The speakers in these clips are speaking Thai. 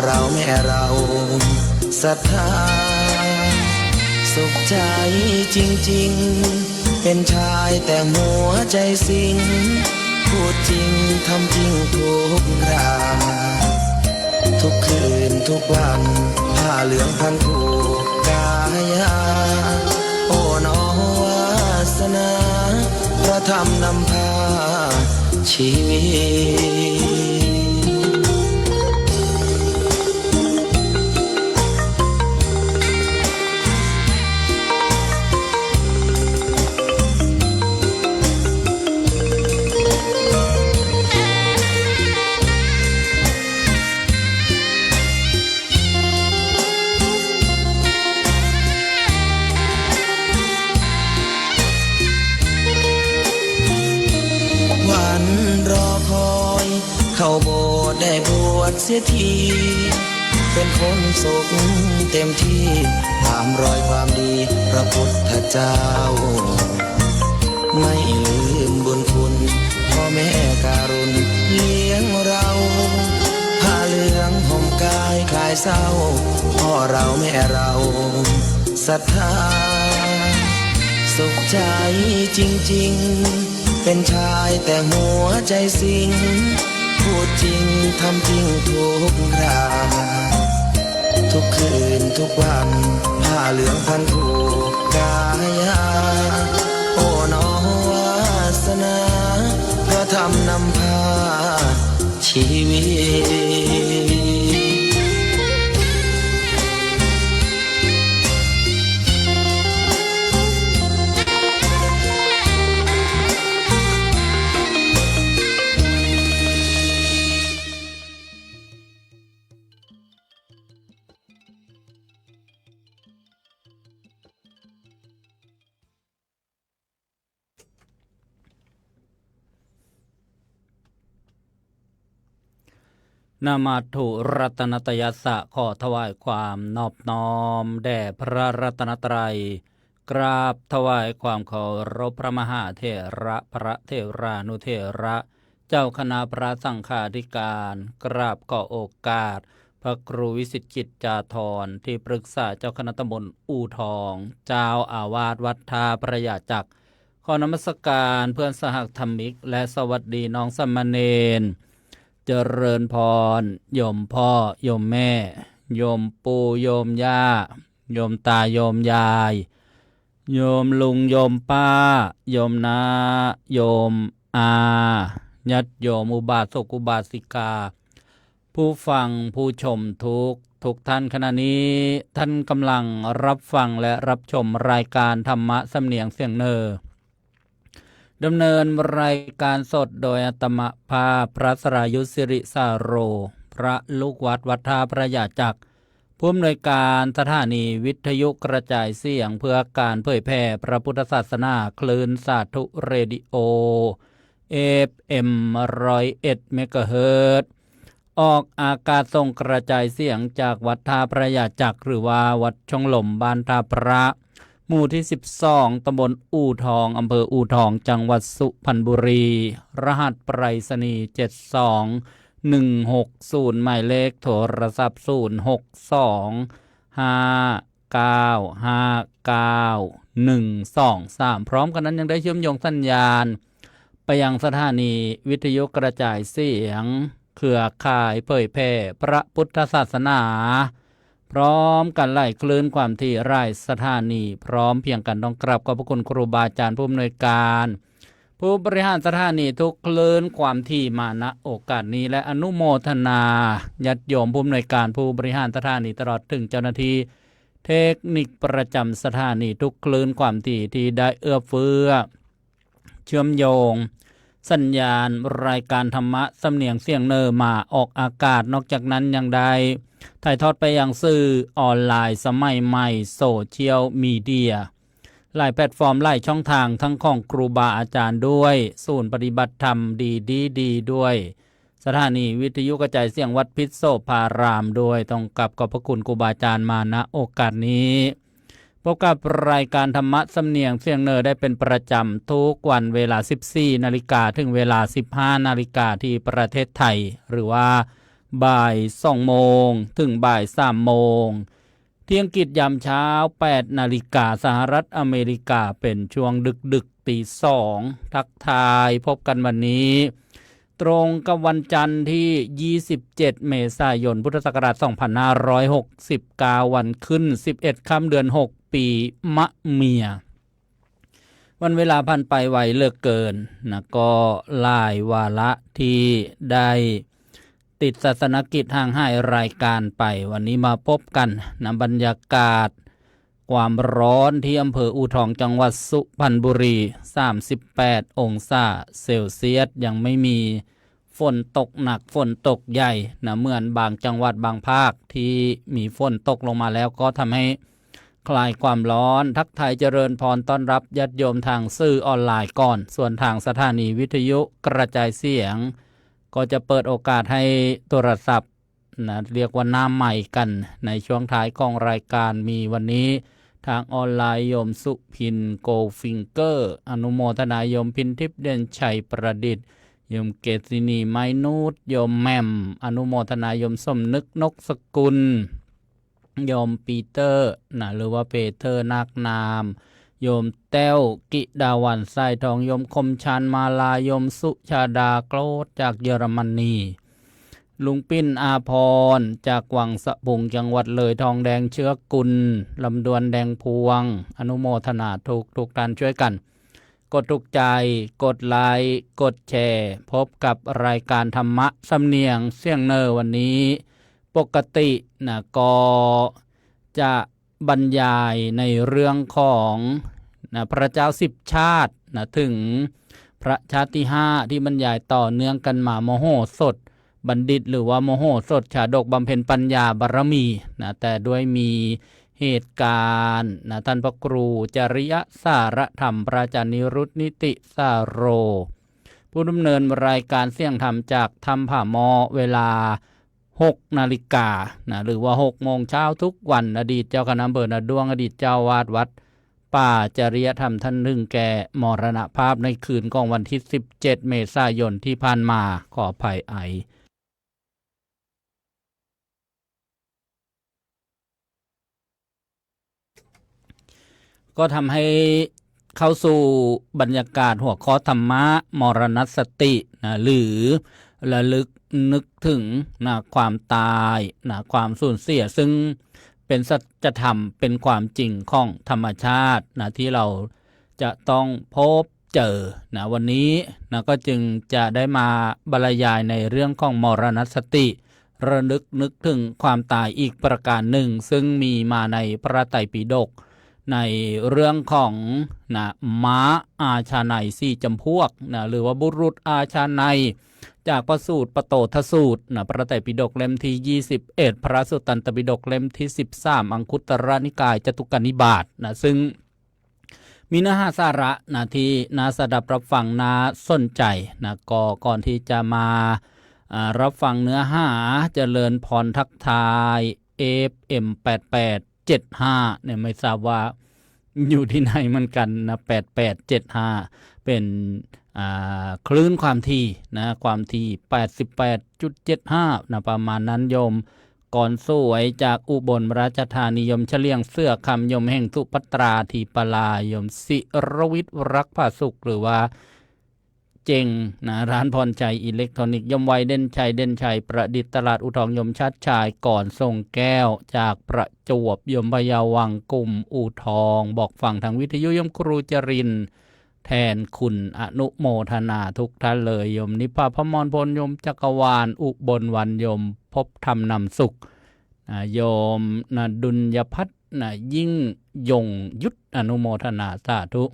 เราแม่เราศรัทธาสุขใจจริงๆเป็นชายแต่หัวใจสิงพูดจริงทำจริงทุกคราทุกคืนทุกวันผ้าเหลืองพันผูกกายาโอ้น้อวาสนาพระธรรมนำพาชีวิตเข้าโบสถ์ได้บวชเสียทีเป็นคนสุขเต็มที่ตามรอยความดีพระพุทธเจ้าไม่ลืมบุญคุณพ่อแม่การุณเลี้ยงเราผ้าเหลืองห่มกายคลายเศร้าพ่อเราแม่เราศรัทธาสุขใจจริงๆเป็นชายแต่หัวใจสิงพูดจริงทำจริงทุกคราทุกคืนทุกวันผ้าเหลืองพันผูกกายาโอ้น้อวาสนาพระธรรมนำพาชีวิตนามาถุรัตนตยัสสะขอถวายความนอบน้อมแด่พระรัตนตรัยกราบถวายความเคารพพระมหาเถระพระเถรานุเถระเจ้าคณะพระสังฆาธิการกราบขอโอกาสพระครูวิสิตกิจจาธรที่ปรึกษาเจ้าคณะตำบลอู่ทองเจ้าอาวาสวัดท่าพระยาจักรขอนมัสการเพื่อนสหธรรมิกและสวัสดีน้องสามเณรเจริญพรโยมพ่อโยมแม่โยมปู่โยมย่าโยมตาโยมยายโยมลุงโยมป้าโยมนาโยมอาญาติโยมอุบาสกอุบาสิกาผู้ฟังผู้ชมทุกท่านขณะนี้ท่านกำลังรับฟังและรับชมรายการธรรมะสำเนียงเสียงเนอดำเนินรายการสดโดยอาตมาภาพพระสรายุทธสิริสาโรพระลูกวัดวัดท่าพระยาจักรผู้อำนวยการสถานีวิทยุกระจายเสียงเพื่อการเผยแพร่พระพุทธศาสนาคลื่นสาธุเรดิโอ FM 101 เมกะเฮิรตซ์ออกอากาศส่งกระจายเสียงจากวัดท่าพระยาจักรหรือว่าวัดช่องหล่มบ้านท่าพระหมู่ที่12ตำบลอู่ทองอำเภออู่ทองจังหวัดสุพรรณบุรีรหัสไปรษณีย์72160หมายเลขโทรศัพท์0625959123พร้อมกันนั้นยังได้เชื่อมโยงสัญญาณไปยังสถานีวิทยุกระจายเสียงเครือข่ายเผยแพร่พระพุทธศาสนาพร้อมกันไล่คลื่นความถี่รายสถานีพร้อมเพียงกันต้องกราบขอบพระคุณครูบาอาจารย์ผู้อำนวยการผู้บริหารสถานีทุกคลื่นความถี่มาณโอกาสนี้และอนุโมทนาญาติโยมผู้อำนวยการผู้บริหารสถานีตลอดถึงเจ้าหน้าที่เทคนิคประจำสถานีทุกคลื่นความถี่ที่ได้เอื้อเฟื้อเชื่อมโยงสัญญาณรายการธรรมะสำเนียงเสียงเนอมาออกอากาศนอกจากนั้นยังได้ถ่ายทอดไปยังสื่อออนไลน์สมัยใหม่โซเชียลมีเดียหลายแพลตฟอร์มหลายช่องทางทั้งของครูบาอาจารย์ด้วยศูนย์ปฏิบัติธรรมดีด้วยสถานีวิทยุกระจายเสียงวัดพิษโสภารามด้วยต้องกับขอบพระคุณครูบาอาจารย์มาณโอกาสนี้พบกับรายการธรรมะสำเนียงเสียงเนอได้เป็นประจำทุกวันเวลา 14 นาฬิกาถึงเวลา 15 นาฬิกาที่ประเทศไทยหรือว่า บ่าย2 โมงถึงบ่าย3 โมงที่อังกฤษยามเช้า8 นาฬิกาสหรัฐอเมริกาเป็นช่วงดึกตี 2ทักทายพบกันวันนี้ตรงกับวันจันทร์ที่27 เมษายนพุทธศักราช2569วันขึ้น11ค่ำเดือน6ปีมะเมียวันเวลาผ่านไปไวเหลือเกินนะก็หลายวาระที่ได้ติดศาสนกิจห่างหายรายการไปวันนี้มาพบกันนะบรรยากาศความร้อนที่อำเภออู่ทองจังหวัดสุพรรณบุรี38 องศาเซลเซียสยังไม่มีฝนตกหนักฝนตกใหญ่นะเหมือนบางจังหวัดบางภาคที่มีฝนตกลงมาแล้วก็ทำให้คลายความร้อนทักทายเจริญพรต้อนรับญาติโยมทางสื่อออนไลน์ก่อนส่วนทางสถานีวิทยุกระจายเสียงก็จะเปิดโอกาสให้โทรศัพท์นะเรียกว่าหน้าใหม่กันในช่วงท้ายของรายการมีวันนี้ทางออนไลน์โยมสุพินโกฟิงเกอร์อนุโมทนายโยมพินทิพย์เด่นชัยประดิษฐ์โยมเกษินีไมนูตโยมแหม่มอนุโมทนายโยมสมนึกนกสกุลโยมปีเตอร์นะหรือว่าเปเตอร์นาคนามโยมแต้วกิดาวันไส้ทองโยมคมชานมาลาโยมสุชาดาโกรธจากเยอรมนีลุงปิ้นอาพรจากวังสะพุงจังหวัดเลยทองแดงเชื้อกุลลำดวนแดงพวงอนุโมทนาทุกท่านช่วยกันกดถูกใจกดไลค์กดแชร์พบกับรายการธรรมะสำเนียงเสียงเนอวันนี้ปกตินะก็จะบรรยายในเรื่องของนะพระเจ้า10 ชาตินะถึงพระชาติที่5ที่บรรยายต่อเนื่องกันมามโหสถบัณฑิตหรือว่ามโหสถชาดกบำเพ็ญปัญญาบารมีนะแต่ด้วยมีเหตุการณ์นะท่านพระครูจริยสารธรรมพระอาจารย์นิรุตนิติสาโรผู้ดำเนินรายการเสียงธรรมจากธรรมผ่ามอเวลา6 นาฬิกานะหรือว่า6 โมงเช้าทุกวันอดีตเจ้าคณะอำเภอนาด้วงอดีตเจ้าวาดวัดป่าจริยธรรมท่านหนึ่งแก่มรณภาพในคืนของวันที่17 เมษายนที่ผ่านมาขออภัยก็ทำให้เข้าสู่บรรยากาศหัวข้อธรรมะมรณสตินะหรือระลึกนึกถึงนะความตายนะความสูญเสียซึ่งเป็นสัจธรรมเป็นความจริงของธรรมชาตินะที่เราจะต้องพบเจอนะวันนี้นะก็จึงจะได้มาบรรยายในเรื่องของมรณสติระลึกนึกถึงความตายอีกประการหนึ่งซึ่งมีมาในพระไตรปิฎกในเรื่องของนะม้าอาชาไนย4 จำพวกนะหรือว่าบุรุษอาชาไนยจากพระสูตรปโตทสูตรนะพระไตรปิฎกเล่มที่21พระสุตตันตปิฎกเล่มที่13อังคุตตรนิกายจตุกนิบาตนะซึ่งมีเนื้อหาสาระนะที่น่าสดับรับฟังน่าสนใจนะก่อนที่จะมารับฟังเนื้อหาเจริญพรทักทาย FM8875เนี่ยไม่ทราบว่าอยู่ที่ไหนเหมือนกันนะ8875เป็นคลื่นความถี่นะความถี่ 88.75 นะประมาณนั้นโยมก่อนสวยจากอุบลราชธานียมเฉลียงเสื้อคำยมแห่งสุภัตราทีปลายมศิรวิทย์รักผาสุขหรือว่าเจงนะร้านพรชัยอิเล็กทรอนิกส์ยมไวเด่นชัยประดิษฐ์ตลาดอุทองยมชัดชายก่อนส่งแก้วจากประจวบยมพยาวังกลุ่มอู่ทองบอกฝั่งทางวิทยุยมครูจรินแทนคุณอนุโมทนาทุกท่านเลยยมนิพาพมรพลยมจักรวาลอุบลวันยมพบธรรมนำสุขโยมดุลยพัฒน์ยิ่งยงยุทธอนุโมทนาสาธุ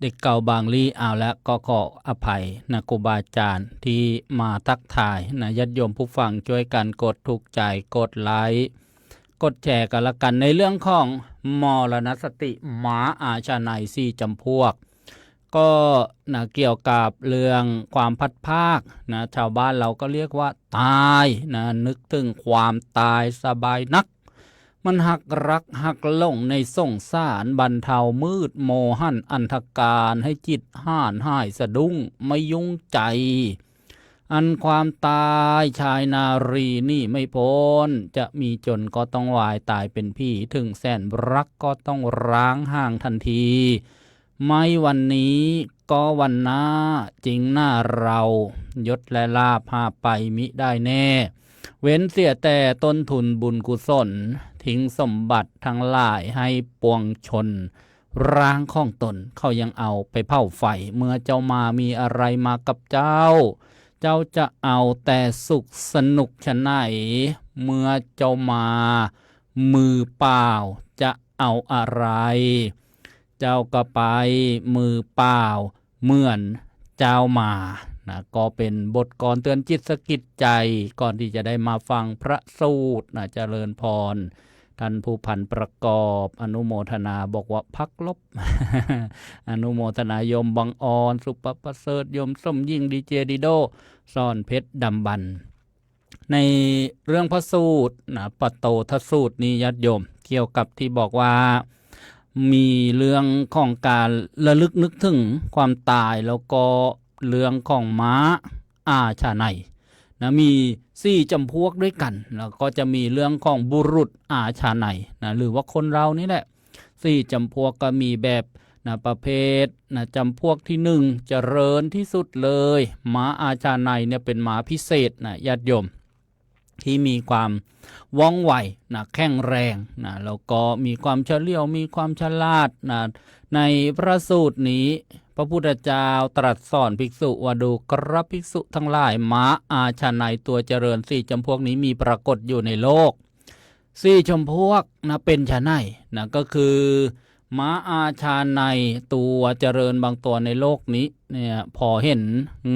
เด็กเก่าบางลีเอาแล้วก็ขออภัยนะครูบาอาจารย์ที่มาทักทายนะญาติโยมผู้ฟังช่วยกันกดถูกใจกดไลค์กดแชร์กันละกันในเรื่องของมรณสติม้าอาชาไนย4 จำพวกก็นะเกี่ยวกับเรื่องความพัดภาคนะชาวบ้านเราก็เรียกว่าตายนะนึกถึงความตายสบายนักมันหักรักหักหลงในสงสารบรรเทามืดโมหันอันธการให้จิตห่านหายสะดุ้งไม่ยุ่งใจ อันความตายชายนารีนี่ไม่พ้นจะมีจนก็ต้องวายตายเป็นพี่ถึงแสนรักก็ต้องร้างห่างทันทีไม่วันนี้ก็วันหน้าจริงหน้าเรายศและลาภหาไปมิได้แน่เว้นเสียแต่ต้นทุนบุญกุศลทิ้งสมบัติทั้งหลายให้ปวงชนร่างของตนเขายังเอาไปเผาไฟเมื่อเจ้ามามีอะไรมากับเจ้าเจ้าจะเอาแต่สุขสนุกชะไหนเมื่อเจ้ามามือเปล่าจะเอาอะไรเจ้าก็ไปมือเปล่าเหมือนเจ้ามานะก็เป็นบทกลอนเตือนจิตสะกิดใจก่อนที่จะได้มาฟังพระสูตรนะเจริญพรท่านผู้พันประกอบอนุโมทนาบอกว่าพักลบ อนุโมทนายมบังออนสุปประเสริฐยมส้มยิ่งดีเจดิโดซ่อนเพชรดำบันในเรื่องพระสูตรนะปโตทสูตรนี้ญาติโยมเกี่ยวกับที่บอกว่ามีเรื่องของการระลึกนึกถึงความตายแล้วก็เรื่องของม้าอาชาไนนะมี4จำพวกด้วยกันแล้วก็จะมีเรื่องของบุรุษอาชาไนนะหรือว่าคนเรานี่แหละ4จำพวกก็มีแบบนะประเภทนะจำพวกที่1เจริญที่สุดเลยม้าอาชาไนเนี่ยเป็นม้าพิเศษนะญาติโยมที่มีความว่องไวนะแข็งแรงนะแล้วก็มีความเฉลียวมีความฉลาดนะในพระสูตรนี้พระพุทธเจ้าตรัสสอนภิกษุว่าดูกระภิกษุทั้งหลายม้าอาชาไนตัวเจริญ4จำพวกนี้มีปรากฏอยู่ในโลก4จำพวกนะเป็นชะไหนนะก็คือม้าอาชาไนตัวเจริญบางตัวในโลกนี้เนี่ยพอเห็น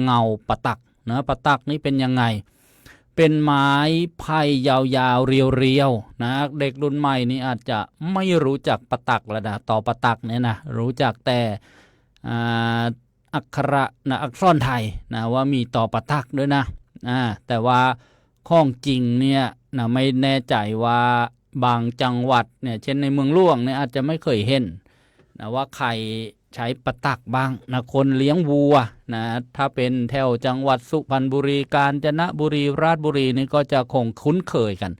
เงาปะตักนะปะตักนี้เป็นยังไงเป็นไม้ไผ่ยาวๆเรียวๆนะเด็กรุ่นใหม่นี่อาจจะไม่รู้จักปะตักแล้วนะต่อปะตักเนี่ยนะรู้จักแต่อักขระนะอักษรไทยนะว่ามีต่อปะตักด้วยนะแต่ว่าข้องจริงเนี่ยนะไม่แน่ใจว่าบางจังหวัดเนี่ยเช่นในเมืองหลวงเนี่ยอาจจะไม่เคยเห็นนะว่าใครใช้ปะตักบ้างนะคนเลี้ยงวัวนะถ้าเป็นแถวจังหวัดสุพรรณบุรีกาญจนบุรีราชบุรีนี่ก็จะคงคุ้นเคยกัน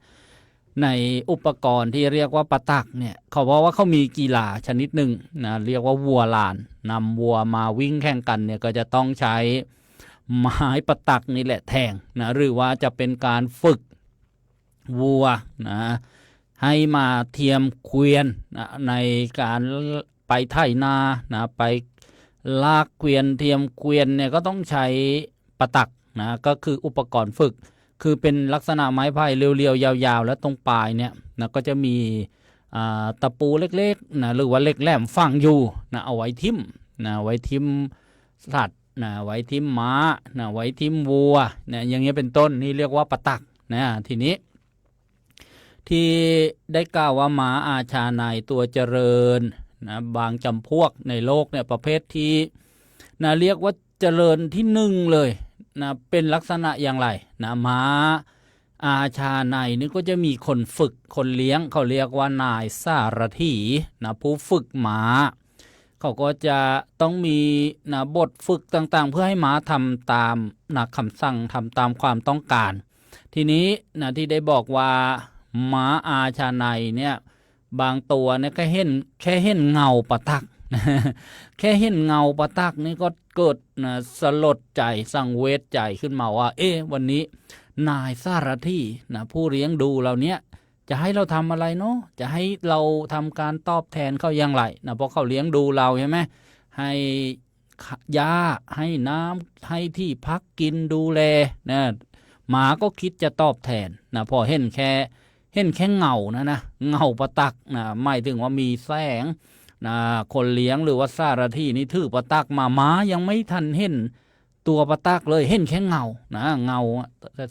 ในอุปกรณ์ที่เรียกว่าปะตักเนี่ยเขาบอกว่าเขามีกีฬาชนิดหนึ่งนะเรียกว่าวัวลานนำวัวมาวิ่งแข่งกันเนี่ยก็จะต้องใช้ไม้ปะตักนี่แหละแทงนะหรือว่าจะเป็นการฝึกวัวนะให้มาเทียมเกวียนนะในการไปไถนานะไปลากเกวียนเทียมเกวียนเนี่ยก็ต้องใช้ปะตักนะก็คืออุปกรณ์ฝึกคือเป็นลักษณะไม้ไผ่เรียวๆยาวๆแล้วตรงปลายเนี่ยนะก็จะมีตะปูเล็กๆนะหรือว่าเหล็กแหลมฝังอยู่นะเอาไว้ทิ่มนะไว้ทิ่มสัตว์นะไว้ทิ่มม้านะไว้ทิ่มวัวนะอย่างเงี้ยเป็นต้นนี่เรียกว่าปะตักนะทีนี้ที่ได้กล่าวว่าม้าอาชาไนตัวเจริญนะบางจำพวกในโลกเนี่ยประเภทที่นะเรียกว่าเจริญที่1เลยนะเป็นลักษณะอย่างไรนะม้าอาชาไนนี่ก็จะมีคนฝึกคนเลี้ยงเขาเรียกว่านายสารถีนะผู้ฝึกม้าเขาก็จะต้องมีนะบทฝึกต่างๆเพื่อให้ม้าทำตามนะคำสั่งทำตามความต้องการทีนี้นะที่ได้บอกว่าม้าอาชาไนเนี่ยบางตัวเนี่ยแค่เห็นเงาปะตัก แค่เห็นเงาปะตักนี่ก็เกิดนะสลดใจสังเวชใจขึ้นมาว่าวันนี้นายสารถีนะผู้เลี้ยงดูเราเนี้ยจะให้เราทำอะไรเนาะจะให้เราทำการตอบแทนเขาอย่างไรนะเพราะเขาเลี้ยงดูเราใช่ไหมให้ยาให้น้ำให้ที่พักกินดูแลนะหมาก็คิดจะตอบแทนนะพอเห็นแค่เงานะเงาปะตักนะไม่ถึงว่ามีแสงนะคนเลี้ยงหรือว่าสารถีนี่ถือปะตักมาม้ายังไม่ทันเห็นตัวปะตักเลยเห็นแค่เงานะเงา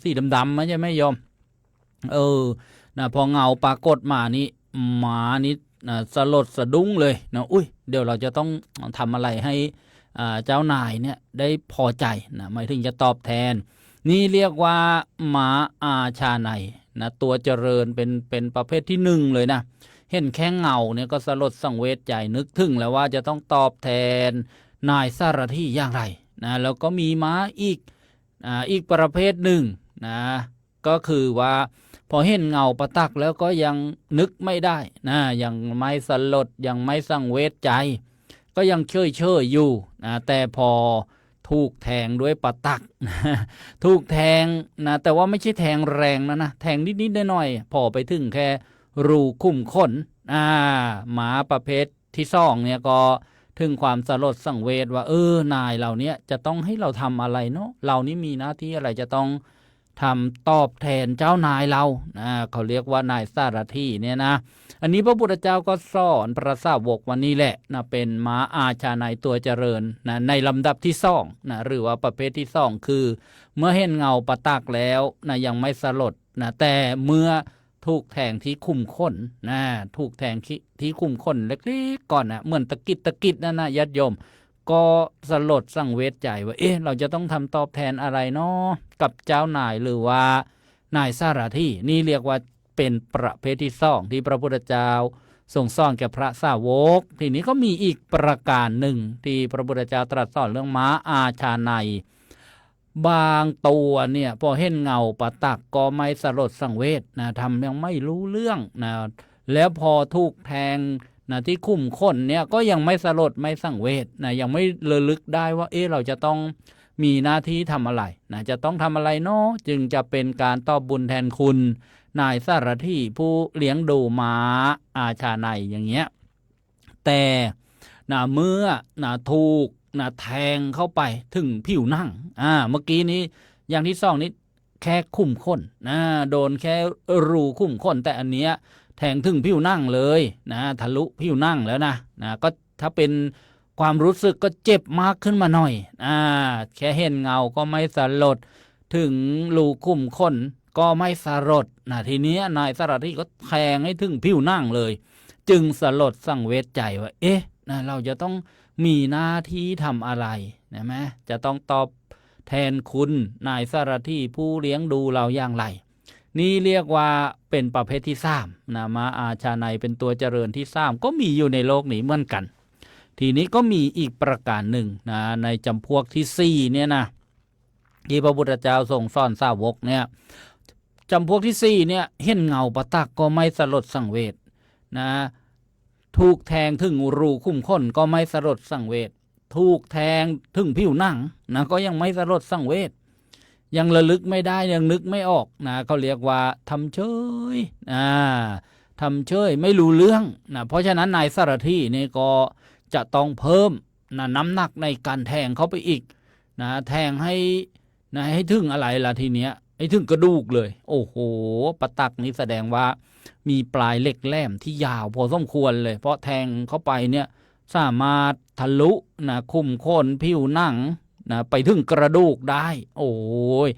สีดำๆไม่ใช่ไหมโยมนะพอเงาปรากฏมานี่หมานี่นะสลดสะดุ้งเลยนะเดี๋ยวเราจะต้องทำอะไรให้เจ้านายเนี่ยได้พอใจนะหมายถึงจะตอบแทนนี่เรียกว่าม้าอาชาไนนะตัวเจริญเป็นประเภทที่1เลยนะเห็นแค่เงาเนี่ยก็สลดสังเวชใจนึกถึงแล้วว่าจะต้องตอบแทนนายสารถีอย่างไรนะแล้วก็มีม้าอีก อีกประเภทหนึ่งนะก็คือว่าพอเห็นเงาประตักแล้วก็ยังนึกไม่ได้นะยังไม่สลดยังไม่สังเวชใจก็ยังเฉยอยู่นะแต่พอถูกแทงด้วยประตักนะถูกแทงนะแต่ว่าไม่ใช่แทงแรงนะแทงนิดๆหน่อยๆพอไปถึงแค่รูคุ้มขนหมาประเภทที่สองเนี่ยก็ถึงความสลดสังเวชว่านายเราเนี่ยจะต้องให้เราทำอะไรเนาะเรานี่มีหน้าที่อะไรจะต้องทำตอบแทนเจ้านายเราเขาเรียกว่านายสารถีเนี่ยนะอันนี้พระพุทธเจ้าก็สอนพระสาวกวันนี้แหละนะเป็นม้าอาชาในตัวเจริญนะในลำดับที่สองนะหรือว่าประเภทที่สองคือเมื่อเห็นเงาประตักแล้วนะยังไม่สลดนะแต่เมื่อถูกแทงที่คุ้มข้นนะถูกแทงที่คุ้มข้นเล็กๆก่อนนะเหมือนตะกิดนะญาติโยมก็สลดสังเวชใจว่าเราจะต้องทำตอบแทนอะไรเนาะกับเจ้านายหรือว่านายสารถีนี่เรียกว่าเป็นประเภทที่สองที่พระพุทธเจ้าทรงสอนแก่พระสาวกทีนี้ก็มีอีกประการหนึ่งที่พระพุทธเจ้าตรัสสอนเรื่องม้าอาชาในบางตัวเนี่ยพอเห็นเงาประตักก็ไม่สลดสังเวชนะทำยังไม่รู้เรื่องนะแล้วพอถูกแทงนะที่คุ้มข้นเนี่ยก็ยังไม่สลดไม่สังเวชนะยังไม่ระลึกได้ว่าเราจะต้องมีหน้าที่ทำอะไรนะจะต้องทำอะไรเนาะจึงจะเป็นการตอบบุญแทนคุณนายสารถีผู้เลี้ยงดูม้าอาชาในอย่างเงี้ยแต่นะเมื่อนะถูกนะแทงเข้าไปถึงผิวหนังเมื่อกี้นี้อย่างที่สองนี้แค่คุ้มข้นโดนแค่รูคุ้มข้นแต่อันเนี้ยแทงถึงผิวหนังเลยนะทะลุผิวหนังแล้วนะก็ถ้าเป็นความรู้สึกก็เจ็บมากขึ้นมาหน่อยแค่เห็นเงาก็ไม่สลดถึงรูคุ้มข้นก็ไม่สลดทีนี้นายสารถีก็แทงให้ถึงผิวหนังเลยจึงสลดสังเวชใจว่าเราจะต้องมีหน้าที่ทำอะไรนะไหมจะต้องตอบแทนคุณนายสารถีผู้เลี้ยงดูเราอย่างไรนี่เรียกว่าเป็นประเภทที่สามนะม้าอาชาในเป็นตัวเจริญที่สามก็มีอยู่ในโลกนี้เหมือนกันทีนี้ก็มีอีกประการหนึ่งนะในจำพวกที่สี่เนี่ยนะที่พระพุทธเจ้าทรงสอนสาวกเนี่ยจำพวกที่สี่เนี่ยเห็นเงาประตักก็ไม่สลดสังเวชนะถูกแทงถึงรูคุ้มข้นก็ไม่สลดสังเวชถูกแทงถึงผิวหนังนะก็ยังไม่สลดสังเวชยังระลึกไม่ได้ยังนึกไม่ออกนะเขาเรียกว่าทำเฉยทำเฉยไม่รู้เรื่องนะเพราะฉะนั้นนายสารถีนี่ก็จะต้องเพิ่มนะน้ำหนักในการแทงเข้าไปอีกนะแทงให้ถึงอะไรล่ะทีเนี้ยให้ถึงกระดูกเลยโอ้โหประตักนี้แสดงว่ามีปลายเหล็กแหลมที่ยาวพอสมควรเลยเพราะแทงเข้าไปเนี่ยสามารถทะลุนะคุ้มข้นผิวหนังนะไปถึงกระดูกได้โอ้ย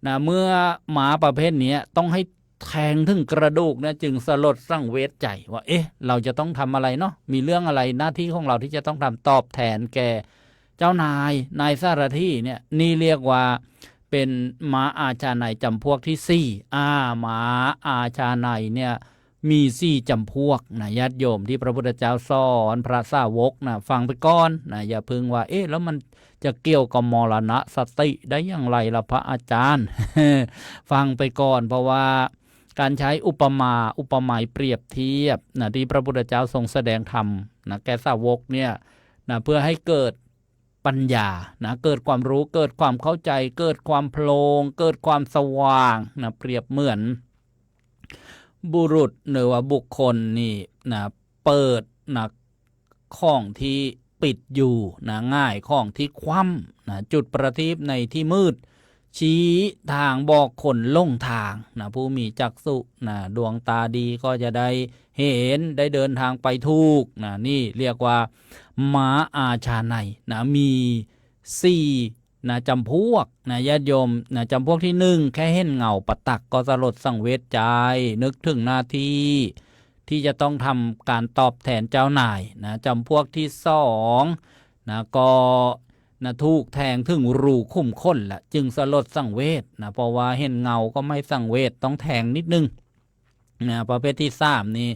นะเมื่อหมาประเภทนี้ต้องให้แทงถึงกระดูกนะจึงสลดสังเวชใจว่าเราจะต้องทำอะไรเนาะมีเรื่องอะไรหน้าที่ของเราที่จะต้องทำตอบแทนแก่เจ้านายสารถีเนี่ยนี่เรียกว่าเป็นม้าอาชาในจำพวกที่สี่ม้าอาชาในเนี่ยมีสี่จำพวกนะญาติโยมที่พระพุทธเจ้าสอนพระสาวกนะฟังไปก่อนนะอย่าพึงว่าแล้วมันจะเกี่ยวกับมรณะสติได้อย่างไรล่ะพระอาจารย์ ฟังไปก่อนเพราะว่าการใช้อุปไมยเปรียบเทียบนะที่พระพุทธเจ้าทรงแสดงธรรมนะแก่สาวกเนี่ยนะเพื่อให้เกิดปัญญานะเกิดความรู้เกิดความเข้าใจเกิดความโปร่งเกิดความสว่างนะเปรียบเหมือนบุรุษหรือว่าบุคคลนี่นะเปิดนะของที่ปิดอยู่นะง่ายของที่คว่ำนะจุดประทีปในที่มืดชี้ทางบอกคนล่งทางนะผู้มีจักษุนะดวงตาดีก็จะได้เห็นได้เดินทางไปถูกนะนี่เรียกว่าม้าอาชาในนะมีสี่นะจำพวกนะญาติโยมนะจำพวกที่หนึ่งแค่เห็นเงาประตักก็สลดสังเวชใจนึกถึงหน้าที่จะต้องทำการตอบแทนเจ้านายนะจำพวกที่สองนะก็นะถูกแทงถึงรูคุ้มข้นละจึงสลดสังเวชนะเพราะว่าเห็นเงาก็ไม่สังเวชต้องแทงนิดนึงนะประเภทที่สามนี่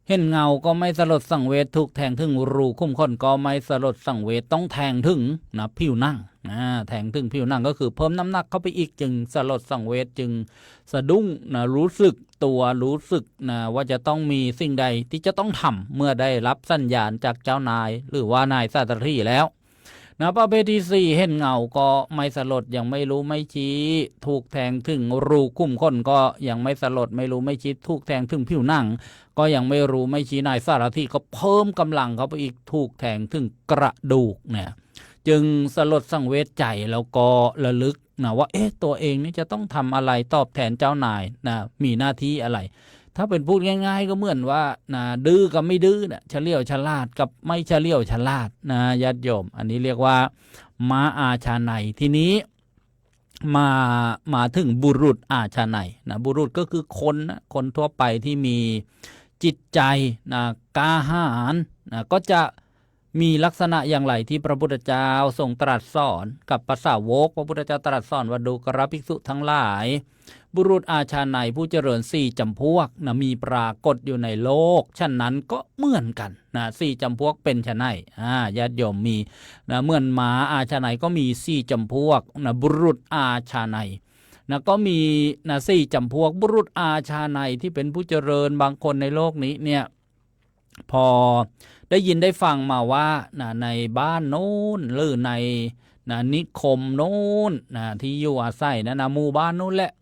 เห็นเงาก็ไม่สลดสังเวชถูกแทงถึงรูคุ้มข้นก็ไม่สลดสังเวชต้องแทงถึงนะผิวหนัง แทงถึงผิวหนังก็คือเพิ่มน้ำหนักเข้าไปอีกจึงสลดสังเวชจึงสะดุ้งนะรู้สึกตัวรู้สึกนะว่าจะต้องมีสิ่งใดที่จะต้องทำเมื่อได้รับสัญญาณจากเจ้านายหรือว่านายสาตรีแล้วนะประเภทที่ 4เห็นเงาก็ไม่สลดยังไม่รู้ไม่ชี้ถูกแทงถึงรูคุ้มข้นก็ยังไม่สลดไม่รู้ไม่ชี้ถูกแทงถึงผิวหนังก็ยังไม่รู้ไม่ชี้นายสาตรีก็เพิ่มกำลังเข้าไปอีกถูกแทงถึงกระดูกเนี่ยจึงสลดสังเวชใจแล้วก็ระลึกนะว่าตัวเองนี่จะต้องทำอะไรตอบแทนเจ้านายนะมีหน้าที่อะไรถ้าเป็นพูดง่ายๆก็เหมือนว่านะดื้อกับไม่ดื้อนะเฉลียวฉลาดกับไม่เฉลียวฉลาดนะญาติโยมอันนี้เรียกว่าม้าอาชาไนทีนี้มาถึงบุรุษอาชาไนนะบุรุษก็คือคนนะคนทั่วไปที่มีจิตใจนะกล้าหาญนะก็จะมีลักษณะอย่างไรที่พระพุทธเจ้าทรงตรัสสอนกับภาษาวกพระพุทธเจ้าตรัสสอนว่าดูกระภิกษุทั้งหลายบุรุษอาชาไนผู้เจริญ4จำพวกนะมีปรากฏอยู่ในโลกฉะนั้นก็เหมือนกันนะ4จำพวกเป็นไฉนญาติโยมมีนะเหมือนม้าอาชาไนก็มี4จำพวกนะบุรุษอาชาไนนะก็มีนะ4จำพวกบุรุษอาชาไนที่เป็นผู้เจริญบางคนในโลกนี้เนี่ยพอได้ยินได้ฟังมาว่าในบ้านโน้นหรือในนิคมโน้นที่อยู่อาศัยนะหมู่บ้านโน้นแหละ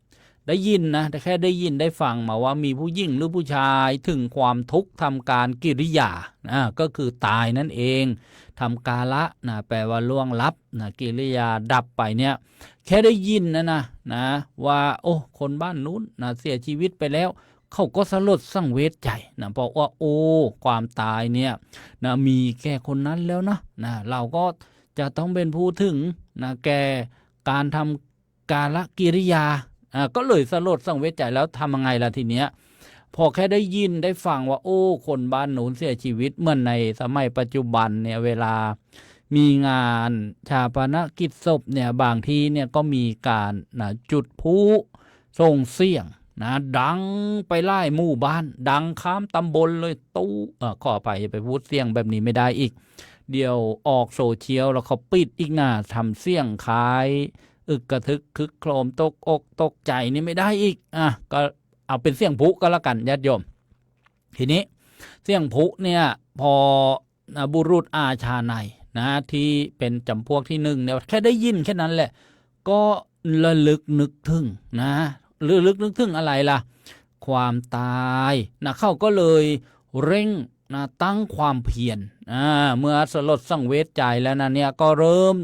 ได้ยินนะแต่แค่ได้ยินได้ฟังมาว่ามีผู้หญิงหรือผู้ชายถึงความทุกข์ทำการกิริยาก็คือตายนั่นเองทำกาละแปลว่าล่วงลับกิริยาดับไปเนี่ยแค่ได้ยินนะว่าโอ้คนบ้านนู้นเสียชีวิตไปแล้วเขาก็สลดสังเวชใจเพราะว่าความตายเนี่ยมีแก่คนนั้นแล้วนะเราก็จะต้องเป็นผู้ถึงแก่การทำกาลกิริยาก็เลยสลดสังเวชใจแล้วทำยังไงล่ะทีเนี้ยพอแค่ได้ยินได้ฟังว่าคนบ้านหนูเสียชีวิตเหมือนในสมัยปัจจุบันเนี่ยเวลามีงานชาปนกิจศพเนี่ยบางทีเนี่ยก็มีการจุดพลุส่งเสียงดังไปไล่หมู่บ้านดังข้ามตำบลเลยขอไปพูดเสียงแบบนี้ไม่ได้อีกเดี๋ยวออกโซเชียลแล้วเขาปิดอีกทำเสียงคล้ายอึกกระทึกคึกโครมตกอกตกใจนี่ไม่ได้อีกก็เอาเป็นเสียงพลุก็แล้วกันญาติโยมทีนี้เสียงพลุเนี่ยพอบุรุษอาชาไนที่เป็นจำพวกที่1เนี่ยแค่ได้ยินแค่นั้นแหละก็ระลึกนึกถึงระลึกนึกถึงอะไรล่ะความตายเขาก็เลยเร่งตั้งความเพียรเมื่อสลดสังเวชใจแล้วเนี่ยก็เริ่ม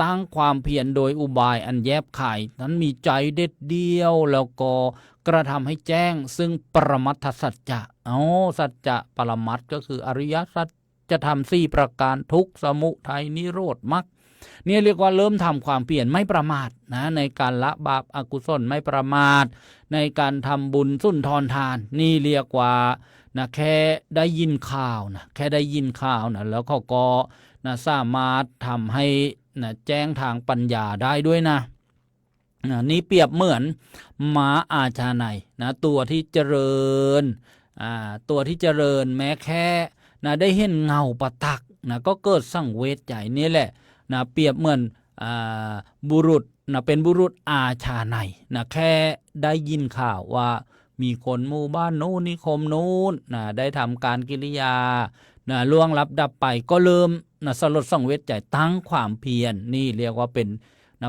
ตั้งความเพียรโดยอุบายอันแยบคายนั้นมีใจเด็ดเดียวแล้วก็กระทำให้แจ้งซึ่งปรมัตถสัจจะสัจจะปรมัตถ์ก็คืออริยสัจจะทำ4ประการทุกข์สมุทัยนิโรธมรรคเนี่ยเรียกว่าเริ่มทำความเพียรไม่ประมาทในการละบาปอกุศลไม่ประมาทในการทำบุญสุนทรทานนี่เรียกว่าแค่ได้ยินข่าวแค่ได้ยินข่าวแล้วเขาก็สามารถทำให้แจ้งทางปัญญาได้ด้วยนี่เปรียบเหมือนม้าอาชาไนตัวที่เจริญแม้แค่ได้เห็นเงาประตักก็เกิดสังเวชใจนี่แหละเปรียบเหมือนบุรุษเป็นบุรุษอาชาไนแค่ได้ยินข่าวว่ามีคนหมู่บ้านโน้นนิคมโน้นได้ทำการกิริยาล่วงลับดับไปก็เริ่มสลดสังเวชใจตั้งความเพียรนี่เรียกว่าเป็น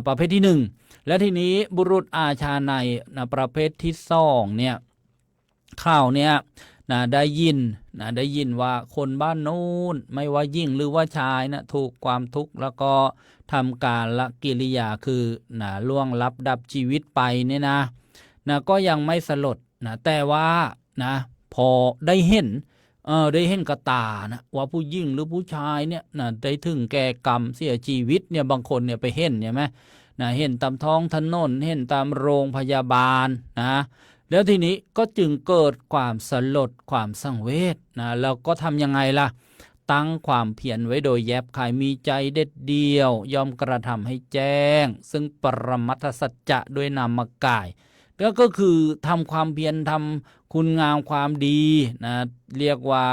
ประเภทที่1และทีนี้บุรุษอาชาไนประเภทที่2เนี่ยข่าวเนี่ยได้ยินว่าคนบ้านโน้นไม่ว่าหญิงหรือว่าชายถูกความทุกข์แล้วก็ทำการละกิริยาคือล่วงลับดับชีวิตไปเนี่ยก็ยังไม่สลดแต่ว่าพอได้เห็นกระตาว่าผู้หญิงหรือผู้ชายเนี่ยได้ถึงแก่กรรมเสียชีวิตเนี่ยบางคนเนี่ยไปเห็นใช่ไหมเห็นตามท้องถนนเห็นตามโรงพยาบาลแล้วทีนี้ก็จึงเกิดความสลดความสังเวชแล้วก็ทำยังไงล่ะตั้งความเพียรไว้โดยแยบคายมีใจเด็ดเดียวยอมกระทำให้แจ้งซึ่งปรมัตถสัจจะด้วยนามกายแล้วก็คือทำความเพียรทำคุณงามความดีเรียกว่า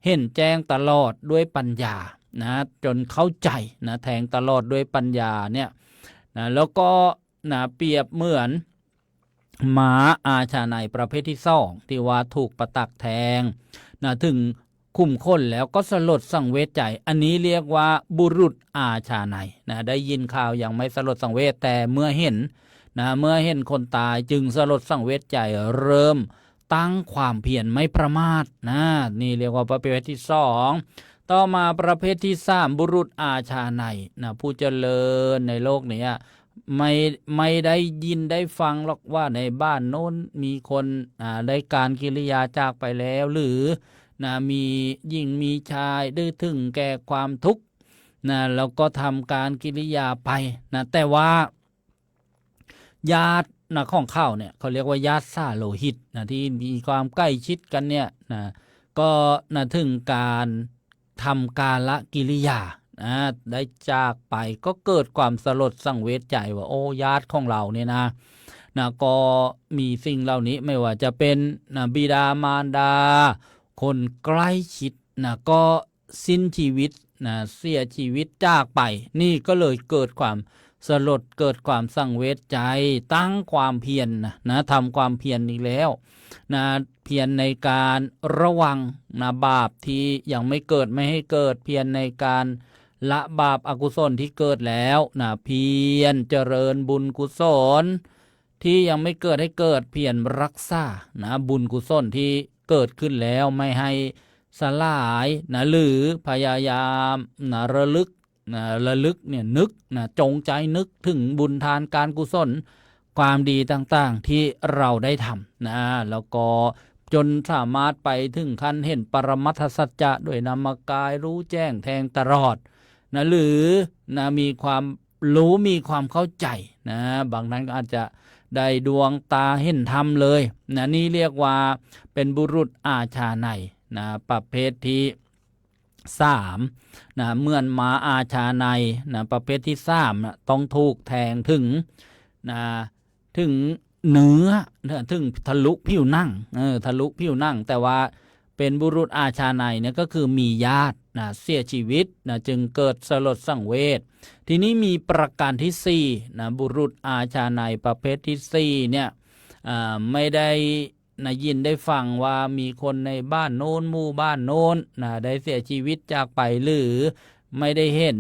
เห็นแจ้งตลอดด้วยปัญญา นะจนเข้าใจนะแทงตลอดด้วยปัญญาเนี่ยนะแล้วก็นะเปรียบเหมือนม้าอาชาไนประเภทที่สองที่ว่าถูกประตักแทงนะถึงคุ้มข้นแล้วก็สลดสังเวชใจอันนี้เรียกว่าบุรุษอาชาไนนะได้ยินข่าวยังไม่สลดสังเวชแต่เมื่อเห็นคนตายจึงสลดสังเวชใจเริ่มตั้งความเพียรไม่ประมาทนะนี่เรียกว่าประเภทที่สองต่อมาประเภทที่สามบุรุษอาชาไนนะผู้เจริญในโลกนี้ไม่ได้ยินได้ฟังหรอกว่าในบ้านโน้นมีคนได้การกิริยาจากไปแล้วหรือนะมีหญิงมีชายดื้อถึงแก่ความทุกข์นะแล้วก็ทำการกิริยาไปนะแต่ว่าญาตินะของเขาเนี่ยเขาเรียกว่าญาติสาโลหิตนะที่มีความใกล้ชิดกันเนี่ยนะก็นะถึงการทำกาลกิริยาได้จากไปก็เกิดความสลดสังเวชใจว่าโอ้ญาติของเราเนี่ยนะก็มีสิ่งเหล่านี้ไม่ว่าจะเป็นบิดามารดาคนใกล้ชิดก็สิ้นชีวิตเสียชีวิตจากไปนี่ก็เลยเกิดความสลดเกิดความสังเวชใจตั้งความเพียรทำความเพียรอีกแล้วเพียรในการระวังบาปที่ยังไม่เกิดไม่ให้เกิดเพียรในการละบาปอกุศลที่เกิดแล้วเพียรเจริญบุญกุศลที่ยังไม่เกิดให้เกิดเพียรรักษาบุญกุศลที่เกิดขึ้นแล้วไม่ให้สลายหรือพยายามระลึกเนี่ยนึกจงใจนึกถึงบุญทานการกุศลความดีต่างๆที่เราได้ทำแล้วก็จนสามารถไปถึงขั้นเห็นปรมัตถสัจจะด้วยนามกายรู้แจ้งแทงตลอดหรือมีความรู้มีความเข้าใจบางท่านก็อาจจะได้ดวงตาเห็นธรรมเลยนี่เรียกว่าเป็นบุรุษอาชาไนประเภทที่สามเมื่อนม้าอาชาไนประเภทที่สามต้องถูกแทงถึงเนื้อถึงทะลุผิวหนังทะลุผิวหนังแต่ว่าเป็นบุรุษอาชาไนเนี่ยก็คือมีญาติเสียชีวิตจึงเกิดสลดสังเวชทีนี้มีประการที่สี่บุรุษอาชาไนประเภทที่สี่เนี่ยไม่ได้ยินได้ฟังว่ามีคนในบ้านโน้นหมู่บ้านโน้นได้เสียชีวิตจากไปหรือไม่ได้เห็น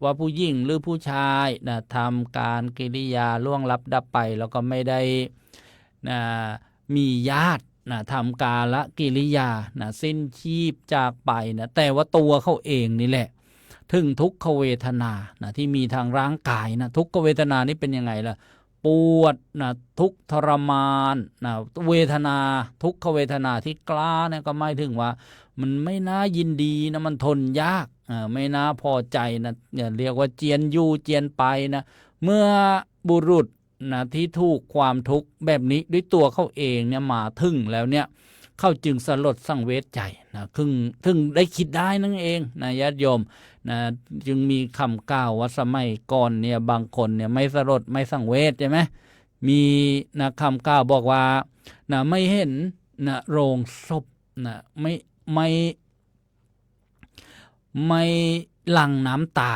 ว่าผู้หญิงหรือผู้ชายทำการกิริยาล่วงลับดับไปแล้วก็ไม่ได้มีญาติทำกาลกิริยาสิ้นชีพจากไปแต่ว่าตัวเขาเองนี่แหละถึงทุกขเวทนาที่มีทางร่างกายทุกขเวทนานี่เป็นยังไงล่ะปวดทุกทรมานเวทนาทุกขเวทนาที่กล้าเนี่ยก็หมายถึงว่ามันไม่น่ายินดีมันทนยากไม่น่าพอใจอย่าเรียกว่าเจียนอยู่เจียนไปเมื่อบุรุษที่ถูกความทุกข์แบบนี้ด้วยตัวเขาเองเนี่ยมาถึงแล้วเนี่ยเขาจึงสลดสังเวชใจถึงได้คิดได้นั่นเองญาติโยมจึงมีคำกล่าวว่าสมัยก่อนเนี่ยบางคนเนี่ยไม่สลดไม่สังเวชใช่ไหมมีคำกล่าวบอกว่าไม่เห็นโรงศพไม่หลั่งน้ำตา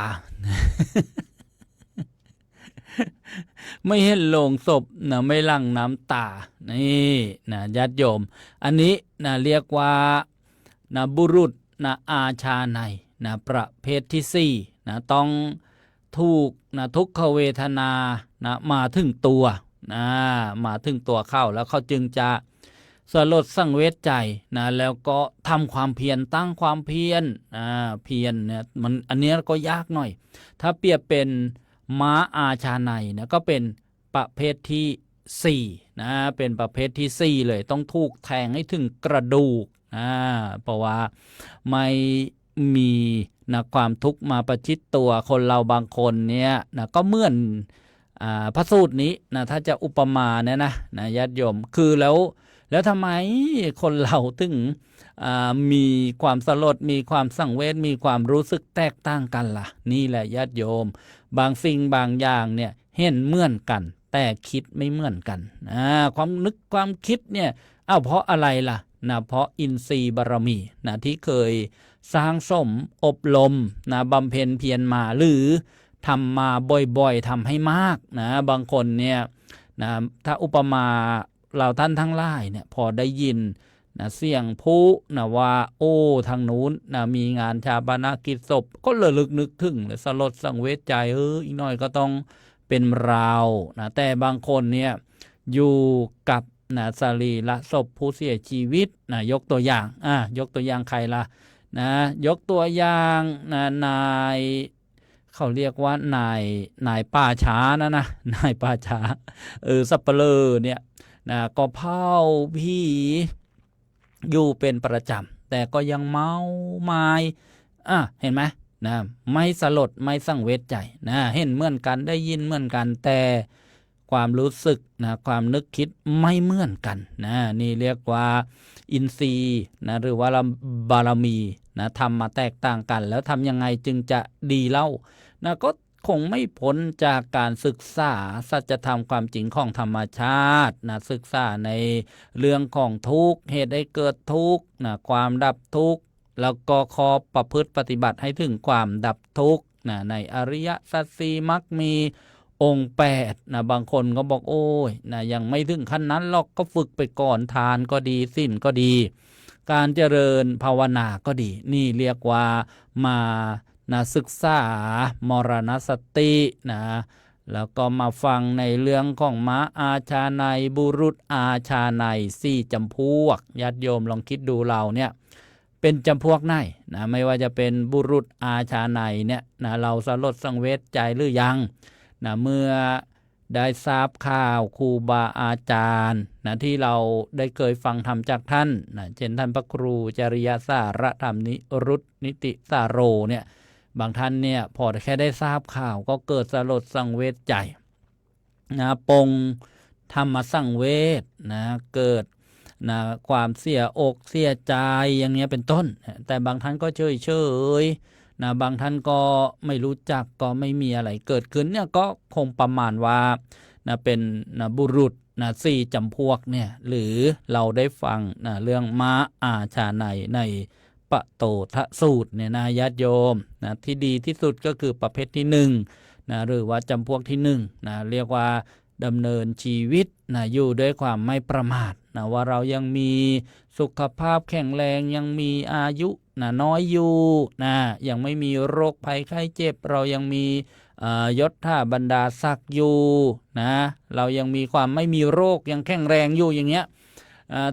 ไม่เห็นโลงศพไม่หลั่งน้ำตานี่ญาติโยมอันนี้เรียกว่าบุรุษอาชาไนประเภทที่สี่ต้องถูกทุกขเวทนามาถึงตัวมาถึงตัวเข้าแล้วเขาจึงจะสลดสังเวชใจแล้วก็ทำความเพียรตั้งความเพียรเพียรเนี่ยมันอันนี้ก็ยากหน่อยถ้าเปรียบเป็นม้าอาชาไนก็เป็นประเภทที่สี่เป็นประเภทที่สี่เลยต้องถูกแทงให้ถึงกระดูกเพราะว่าไม่มีความทุกข์มาประชิดตัวคนเราบางคนเนี่ยก็เหมือนพระสูตรนี้ถ้าจะอุปมาเนี่ยนะญาติโยมคือแล้วทำไมคนเราถึงมีความสลดมีความสังเวชมีความรู้สึกแตกต่างกันล่ะนี่แหละญาติโยมบางสิ่งบางอย่างเนี่ยเห็นเหมือนกันแต่คิดไม่เหมือนกันความนึกความคิดเนี่ยเพราะอะไรล่ะ นะเพราะอินทรีย์บารมีนะที่เคยสร้างสมอบรมนะบำเพ็ญเพียรมาหรือทำมาบ่อยๆทำให้มากนะบางคนเนี่ยนะถ้าอุปมาเราท่านทั้งหลายเนี่ยพอได้ยินนะเสียงผู้นะว่าโอ้ทางนู้นนะมีงานชาปนกิจศพก็ระลึกนึกถึงเลยสลดสังเวชใจอีกหน่อยก็ต้องเป็นเรานะแต่บางคนเนี่ยอยู่กับนะสรีระศพผู้เสียชีวิตนะยกตัวอย่างยกตัวอย่างใครล่ะนะยกตัวอย่างนะนายเขาเรียกว่านายป่าช้านะนายป่าช้าสัปเหร่อเนี่ยนะก็เผาผีอยู่เป็นประจำแต่ก็ยังเมาไม้เห็นไหมนะไม่สลดไม่สังเวชใจนะเห็นเหมือนกันได้ยินเหมือนกันแต่ความรู้สึกนะความนึกคิดไม่เหมือนกันนะนี่เรียกว่าอินทรีย์นะหรือว่าบารมีนะทำมาแตกต่างกันแล้วทำยังไงจึงจะดีเล่านะก็คงไม่พ้นจากการศึกษาสัจธรรมความจริงของธรรมชาตินะศึกษาในเรื่องของทุกข์เหตุให้เกิดทุกข์นะความดับทุกข์แล้วก็ข้อประพฤติปฏิบัติให้ถึงความดับทุกข์นะในอริยสัจสี่มรรคมีองค์8นะบางคนก็บอกโอ้ยนะยังไม่ถึงขั้นนั้นหรอกก็ฝึกไปก่อนทานก็ดีศีลก็ดีการเจริญภาวนาก็ดีนี่เรียกว่ามานะศึกษามรณสตินะแล้วก็มาฟังในเรื่องของม้าอาชาไนยบุรุษอาชาไนย4จำพวกญาติโยมลองคิดดูเราเนี่ยเป็นจำพวกไหนนะไม่ว่าจะเป็นบุรุษอาชาไนยเนี่ยนะเราสลดสังเวชใจหรือยังนะเมื่อได้ทราบข่าวครูบาอาจารย์นะที่เราได้เคยฟังธรรมจากท่านนะเช่นท่านพระครูจริยสารธรรมนิรุตนิติสาโรเนี่ยบางท่านเนี่ยพอแค่ได้ทราบข่าวก็เกิดสลดสังเวชใจนะปงธรรมสังเวชนะเกิดนะความเสียอกเสียใจอย่างเงี้ยเป็นต้นแต่บางท่านก็เฉยนะบางท่านก็ไม่รู้จักก็ไม่มีอะไรเกิดขึ้นเนี่ยก็คงประมาณว่านะเป็นนะบุรุษนะ4จำพวกเนี่ยหรือเราได้ฟังนะเรื่องม้าอาชาไนยในปโตทสูตรเนี่ยนะญาติโยมนะที่ดีที่สุดก็คือประเภทที่1นะหรือว่าจำพวกที่1นะเรียกว่าดำเนินชีวิตนะอยู่ด้วยความไม่ประมาทนะว่าเรายังมีสุขภาพแข็งแรงยังมีอายุนะน้อยอยู่นะยังไม่มีโรคภัยไข้เจ็บเรายังมียศถาบรรดาศักดิ์อยู่นะเรายังมีความไม่มีโรคยังแข็งแรงอยู่อย่างเงี้ย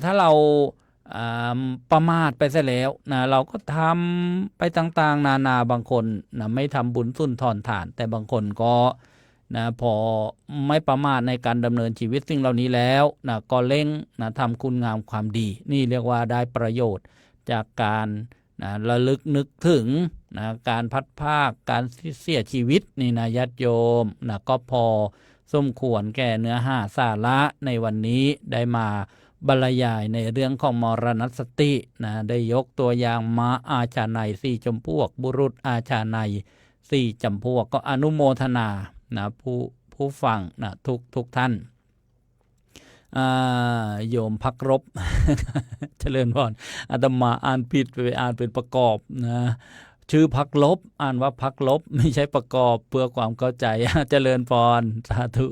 ถ้าเราประมาทไปซะแล้วนะเราก็ทำไปต่างๆนานาบางคนนะไม่ทำบุญสุนทรทานแต่บางคนก็นะพอไม่ประมาทในการดำเนินชีวิตสิ่งเหล่านี้แล้วนะก็เร่งนะทำคุณงามความดีนี่เรียกว่าได้ประโยชน์จากการนะระลึกนึกถึงนะการพัดภาคการเสียชีวิตนี่นะญาติโยมนะก็พอสมควรแก่เนื้อหาสาระในวันนี้ได้มาบรรยายในเรื่องของมรณสตินะได้ยกตัวอย่างม้าอาชาไนย4จำพวกบุรุษอาชาไนย4จำพวกก็อนุโมทนานะผู้ฟังนะทุกท่านโยมพักรบ เจริญพรอาตมาอ่านผิดไปอ่านเป็นประกอบนะชื่อพักลบอ่านว่าพักลบไม่ใช่ประกอบเพื่อความเข้าใจ เจริญพรสาธุ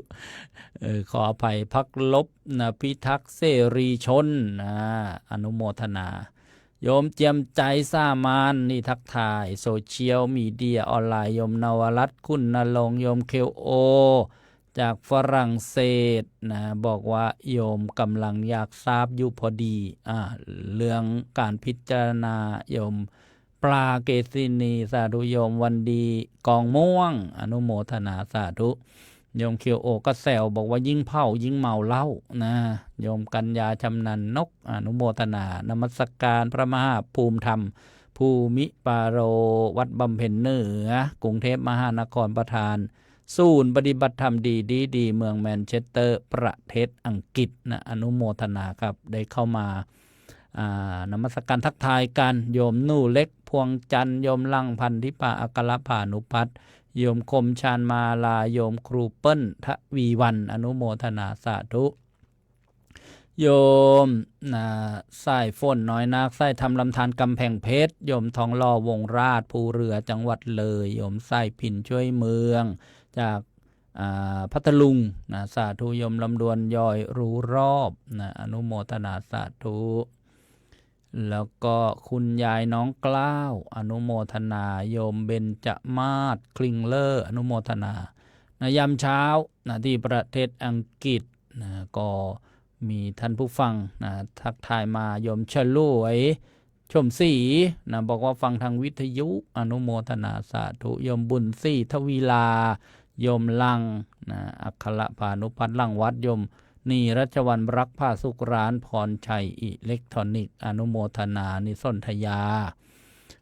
ขออภัยพักลบนะพิทักษ์เสรีชนนะอนุโมทนาโยมเจียมใจสามานนี่ทักทายโซเชียลมีเดียออนไลน์โยมนวรัตน์คุณณรงค์โยมเคโอจากฝรั่งเศสนะบอกว่าโยมกำลังอยากทราบอยู่พอดีเรื่องการพิจารณาโยมปลาเกษินีสาธุโยมวันดีกองม่วงอนุโมทนาสาธุโยมเคียวโอก็แซวบอกว่ายิ่งเผายิ่งเมาเหล้านะโยมกัญญาชำนันนกอนุโมทนานมัสการพระมหาภูมิธรรมภูมิปาโรวัดบำเพ็ญเหนือกรุงเทพมหานครประธานศูนย์ปฏิบัติธรรมดีเมืองแมนเชสเตอร์ประเทศอังกฤษนะอนุโมทนาครับได้เข้ามานมัสการทักทายกันโยมนู่เล็กพวงจันทร์โยมลังพันธิปาอัครพานุพัฒน์โยมคมชาญมาลาโยมครูเปิ้ลทวีวันอนุโมทนาสาธุ โยมสายฝนน้อยนักสายทำลำธารกำแพงเพชรโยมทองหล่อวงราชภูเรือจังหวัดเลยโยมสายพินช่วยเมืองจากพัทลุงสาธุโยมลำดวนย่อยรู้รอบอนุโมทนาสาธุแล้วก็คุณยายน้องกล้าวอนุโมทนาโยมเบญจมาศคลิงเลอร์อนุโมทนายามเช้าที่ประเทศอังกฤษก็มีท่านผู้ฟังทักทายมาโยมฉลวยชมศรีบอกว่าฟังทางวิทยุอนุโมทนาสาธุโยมบุญศรีทวีลาโยมลังอัครพานุพัฒน์ลังวัดโยมนี่รัชวันรักผ้าสุกร้านพรชัยอิเล็กทรอนิกส์อนุโมทนานิสนธยา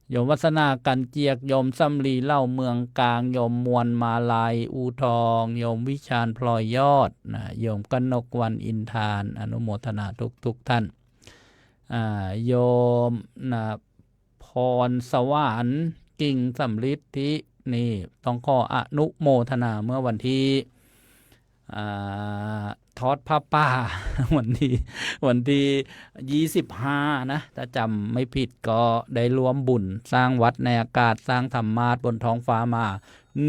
โยมวัฒนากันเจียกโยมซัมลีเล่าเมืองกลางโยมมวลมาลายอูทองโยมวิชาญพลอยยอดโยมกนกวันอินทานอนุโมทนาทุกท่านโยมพรสวรรค์กิ่งสำลิดที่นี่ต้องขออนุโมทนาเมื่อวันที่ทอดผ้าป่าวันที่25นะถ้าจำไม่ผิดก็ได้รวมบุญสร้างวัดในอากาศสร้างธรรมาสน์บนท้องฟ้ามา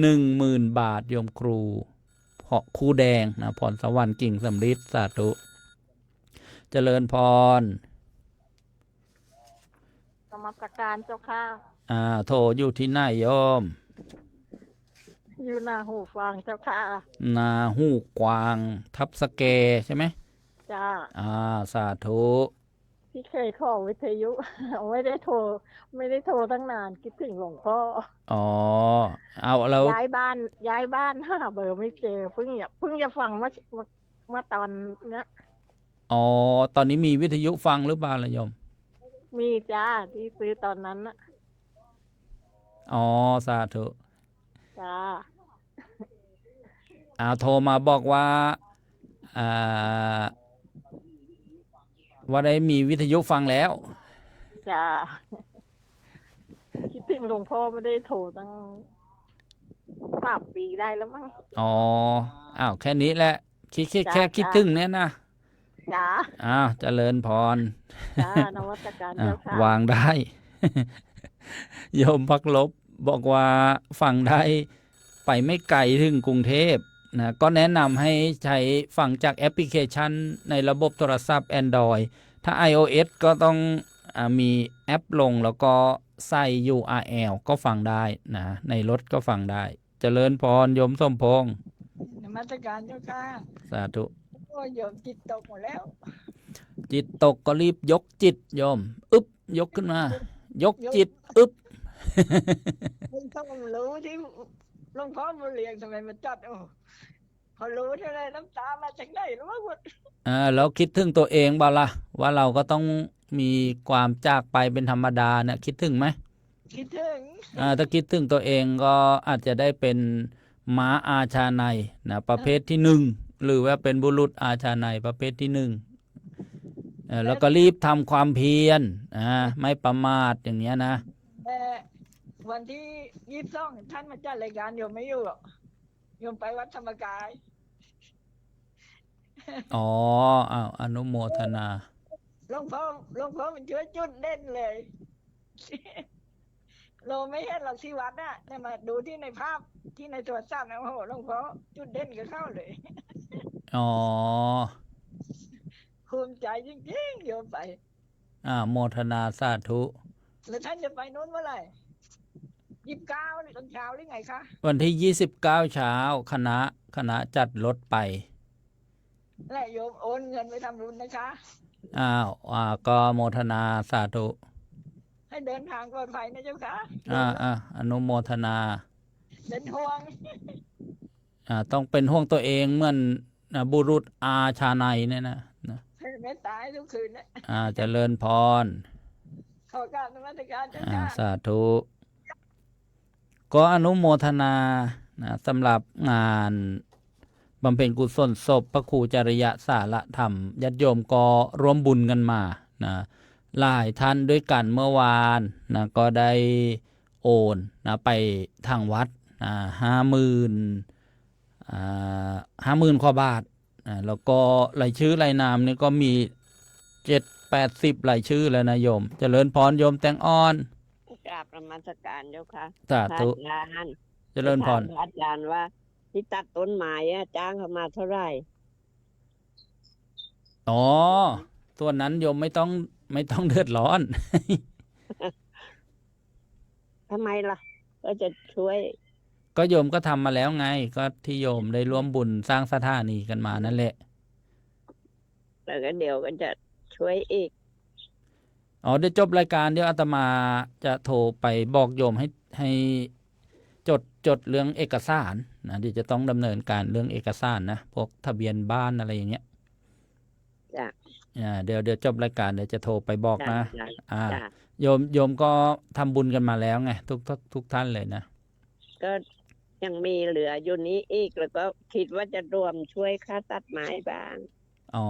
10,000 บาทโยมครูแดงพรสวรรค์กิ่งสำลิดสาธุเจริญพรกรรมการเจ้าค่ะโทรอยู่ที่ไหนโยมอยู่นาหูฟังเจ้าค่ะนาหูกวางทับสแกใช่ไหมจ้าสาธุพี่เคยขอวิทยุ ไม่ได้โทรตั้งนานคิดถึงหลวงพ่อเอาเราย้ายบ้านหาเบอร์ไม่เจอเพิ่งจะฟังเมื่อตอนเนี้ยตอนนี้มีวิทยุฟังหรือเปล่าล่ะโยมมีจ้าที่ซื้อตอนนั้นนะสาธุจ้าโทรมาบอกว่าได้มีวิทยุฟังแล้วจ้าคิดถึงหลวงพ่อไม่ได้โทรตั้ง3 ปีได้แล้วมั้งแค่นี้แหละแค่คิดถึงเนี่ยนะจ้าเจริญพรจ้านวัตการเจ้าค่ะวางได้ โยมพักลบบอกว่าฟังได้ไปไม่ไกลถึงกรุงเทพก็แนะนำให้ใช้ฟังจากแอปพลิเคชันในระบบโทรศัพท์ Android ถ้า iOS ก็ต้องมีแอปลงแล้วก็ใส่ URL ก็ฟังได้ในรถก็ฟังได้เจริญพรโยมสมพงษ์นมัสการเจ้าค่ะสาธุโยมจิตตกหมดแล้วจิตตกก็รีบยกจิตโยมยกขึ้นมายกจิตต้องรู้ที่หลวงพ่อมาเรียนทำไมมันจัดพอรู้เท่าไรน้ำตามาจากไหนรู้มั้งหมดแล้วคิดถึงตัวเองบ้างล่ะว่าเราก็ต้องมีความจากไปเป็นธรรมดาเนี่ยคิดถึงไหมคิดถึงถ้าคิดถึงตัวเองก็อาจจะได้เป็นม้าอาชาในประเภทที่1หรือว่าเป็นบุรุษอาชาในประเภทที่1แล้วก็รีบทำความเพียรไม่ประมาทอย่างเนี้ยนะวันที่22ท่านมาจัดรายการโยมไม่อยู่โยมไปวัดธรรมกายอนุโมทนาหลวงพ่อมันช่วยจุดเด่นเลยเราไม่เห็นหรอกที่วัดน่ะแต่มาดูที่ในภาพที่ในโทรศัพท์นะโอ้โหหลวงพ่อจุดเด่นก็เข้าเลยภูมิใจจริงๆโยมไปโมทนาสาธุแล้วท่านจะไปโน้นเมื่อไหร่29ตอนเช้าหรือไงคะวันที่29เช้าคณะจัดรถไปและโยมโอนเงินไปทำบุญนะคะก็โมทนาสาธุให้เดินทางปลอดภัยนะเจ้าค่ะอนุโมทนาเป็นห่วงต้องเป็นห่วงตัวเองเหมือนบุรุษอาชาในเนี่ยนะไม่ตายทุกคืนนะเจริญพรขอกราบนมัสการเจ้าค่ะสาธุก็อนุโมทนาสำหรับงานบำเพ็ญกุศลศพพระครูจริยสารธรรมญาติโยมก็ร่วมบุญกันมาหลายท่านด้วยกันเมื่อวานก็ได้โอนไปทางวัด50,000 กว่าบาท แล้วก็รายชื่อรายนามนี่ก็มี7-80รายชื่อแล้วนะโยมเจริญพรโยมแตงอ่อน กราบนมัสการเจ้าค่ะ สา พระ ธุ อาจารย์ เจริญพร ถามพระอาจารย์ว่าที่ตัดต้นไม้จ้างเขามาเท่าไหร่ อ๋อส่วนนั้นโยมไม่ต้องเดือดร้อน ทำไมล่ะ ก็จะช่วย ก็โยมก็ทำมาแล้วไง ก็ที่โยมได้ร่วมบุญสร้างสถานีกันมานั่นแหละ แล้วก็เดี๋ยวก็จะช่วยอีก อ๋อเดี๋ยวจบรายการเดี๋ยวอาตมาจะโทรไปบอกโยมให้จดเรื่องเอกสารนะเดี๋ยวจะต้องดำเนินการเรื่องเอกสารนะพวกทะเบียนบ้านอะไรอย่างเงี้ย จ้ะ เดี๋ยวจบรายการเดี๋ยวจะโทรไปบอก จ้ะ นะ จ้ะ อ่า จ้ะ โยมก็ทำบุญกันมาแล้วไงทุกท่านเลยนะ ก็ยังมีเหลืออยู่นี้อีกแล้วก็คิดว่าจะรวมช่วยค่าตัดไม้บ้าง อ๋อ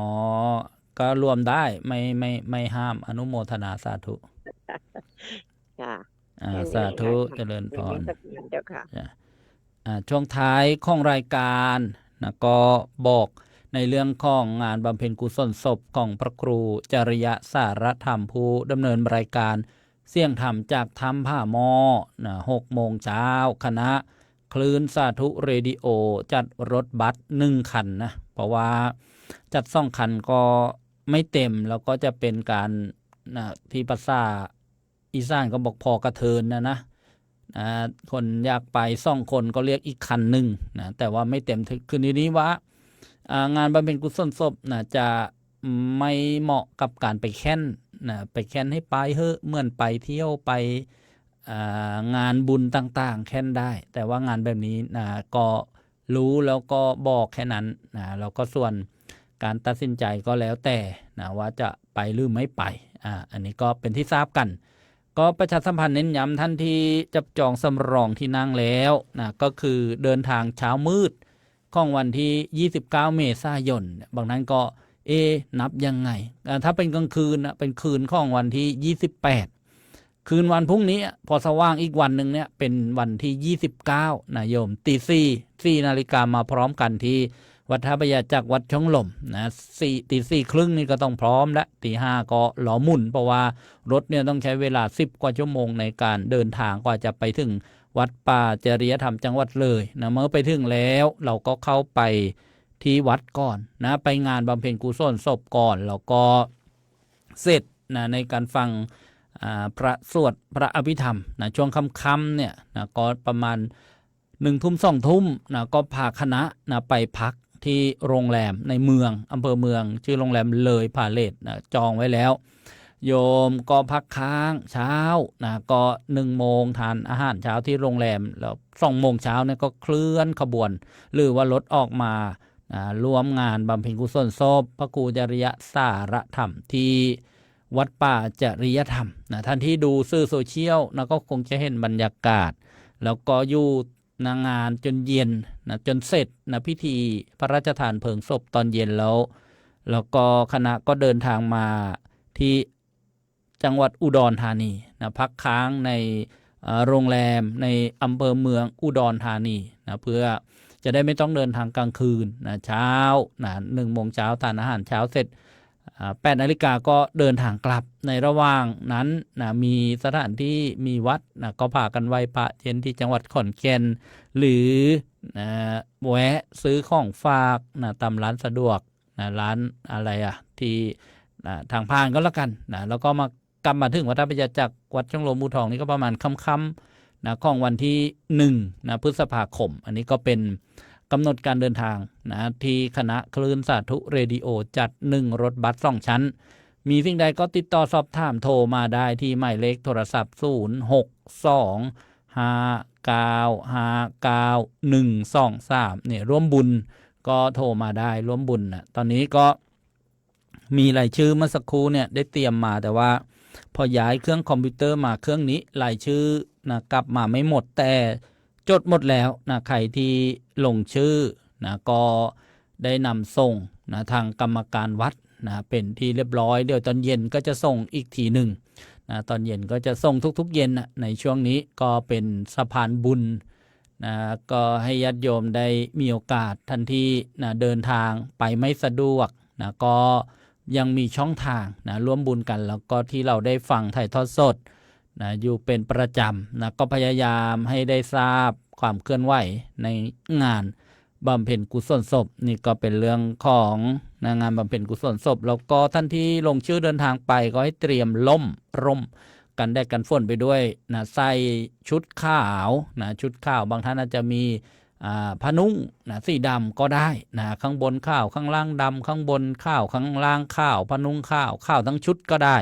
ก็รวมได้ไม่ห้ามอนุโมทนาสาธุ จ้ะ สาธุเจริญพร เจ้าค่ะ ช่วงท้ายของรายการนะก็บอกในเรื่องของงานบำเพ็ญกุศลศพของพระครูจริยสารธรรมผู้ดำเนินรายการเสี่ยงธรรมจากธรรมผ่ามอนะ6 โมงเช้าคณะคลื่นสาธุเรดิโอจัดรถบัส1 คันนะเพราะว่าจัด2 คันก็ไม่เต็มแล้วก็จะเป็นการที่ภาษาอีสานก็บอกพอกระเทินนะคนอยากไป2 คนก็เรียกอีกคันหนึ่งนะแต่ว่าไม่เต็มคือนี้ว่างานบำเพ็ญกุศลศพนะจะไม่เหมาะกับการไปแค้นนะไปแค้นให้ไปเฮ้เหมือนไปเที่ยวไปงานบุญต่างๆแค้นได้แต่ว่างานแบบนี้นะก็รู้แล้วก็บอกแค่นั้นนะแล้วก็ส่วนการตัดสินใจก็แล้วแต่นะว่าจะไปหรือไม่ไปอันนี้ก็เป็นที่ทราบกันก็ประชาสัมพันธ์เน้นย้ำท่านที่จับจองสำรองที่นั่งแล้วนะก็คือเดินทางเช้ามืดของวันที่29 เมษายนบางนั้นก็นับยังไงถ้าเป็นกลางคืนนะเป็นคืนของวันที่28คืนวันพรุ่งนี้พอสว่างอีกวันหนึ่งเนี่ยเป็นวันที่29นะโยมตี 4 นาฬิกามาพร้อมกันที่วัดท่าพระยาจากวัดช่องลมนะตี 4 ครึ่งนี่ก็ต้องพร้อมและตี 5ก็หลอหมุนเพราะว่ารถเนี่ยต้องใช้เวลา10 กว่าชั่วโมงในการเดินทางกว่าจะไปถึงวัดป่าจริยธรรมจังหวัดเลยนะเมื่อไปถึงแล้วเราก็เข้าไปที่วัดก่อนนะไปงานบำเพ็ญกุศลศพก่อนแล้วก็เสร็จนะในการฟังพระสวดพระอภิธรรมนะช่วงค่ำๆเนี่ยนะก็ประมาณ1 ทุ่ม 2 ทุ่มนะก็พาคณะนะไปพักที่โรงแรมในเมืองอำเภอเมืองชื่อโรงแรมเลยพาเลทนะจองไว้แล้วโยมก็พักค้างเช้านะก็1 โมงทานอาหารเช้าที่โรงแรมแล้ว2 โมงเช้าเนี่ยก็เคลื่อนขบวนหรือว่ารถออกมาร่วมงานบำเพ็ญกุศลศพพระครูจริยสารธรรมที่วัดป่าจริยธรรมนะท่านที่ดูสื่อโซเชียลนะก็คงจะเห็นบรรยากาศแล้วก็อยู่งานจนเย็นนะจนเสร็จนะพิธีพระราชทานเพลิงศพตอนเย็นแล้วก็คณะก็เดินทางมาที่จังหวัดอุดรธานีนะพักค้างในโรงแรมในอำเภอเมืองอุดรธานีนะเพื่อจะได้ไม่ต้องเดินทางกลางคืนนะเช้านะ1 โมงเช้าทานอาหารเช้าเสร็จ8 นาฬิกาก็เดินทางกลับในระหว่างนั้นนะมีสถานที่มีวัดนะก็พากันไหว้พระเย็นที่จังหวัดขอนแก่นหรือแวะซื้อของฝากนะตามร้านสะดวกนะร้านอะไรที่ทางผ่านก็แล้วกันนะแล้วก็กลับมาถึงวัดท่าพระยาจากวัดช่องลมอูทองนี่ก็ประมาณค่ำๆนะของวันที่1นะพฤษภาคมอันนี้ก็เป็นกำหนดการเดินทางนะที่คณะคลื่นสาธุเรดิโอจัด1 รถบัส 2 ชั้นมีสิ่งใดก็ติดต่อสอบถามโทรมาได้ที่หมายเลขโทรศัพท์0625959123เนี่ยร่วมบุญก็โทรมาได้ร่วมบุญนะตอนนี้ก็มีรายชื่อเมื่อสักครู่เนี่ยได้เตรียมมาแต่ว่าพอย้ายเครื่องคอมพิวเตอร์มาเครื่องนี้รายชื่อนะกลับมาไม่หมดแต่จดหมดแล้วนะใครที่ลงชื่อนะก็ได้นำส่งนะทางกรรมการวัดนะเป็นที่เรียบร้อยเดี๋ยวตอนเย็นก็จะส่งอีกทีหนึ่งนะตอนเย็นก็จะส่งทุกๆเย็นนะในช่วงนี้ก็เป็นสะพานบุญ นะก็ให้ญาติโยมได้มีโอกาสทันที่นะเดินทางไปไม่สะดวกนะก็ยังมีช่องทางนะร่วมบุญกันแล้วก็ที่เราได้ฟังถ่ายทอดสดนะอยู่เป็นประจำนะก็พยายามให้ได้ทราบความเคลื่อนไหวในงานบำเพ็ญกุศลศพนี่ก็เป็นเรื่องของนะงานบำเพ็ญกุศลศพแล้วก็ท่านที่ลงชื่อเดินทางไปก็ให้เตรียมร่มกันแดดกันฝนไปด้วยนะใส่ชุดขาวนะชุดขาวบางท่านอาจจะมีผ้านุ่งนะสีดำก็ได้นะข้างบนขาวข้างล่างดำข้างบนขาวข้างล่างขาวผ้านุ่งขาวทั้งชุดก็ได้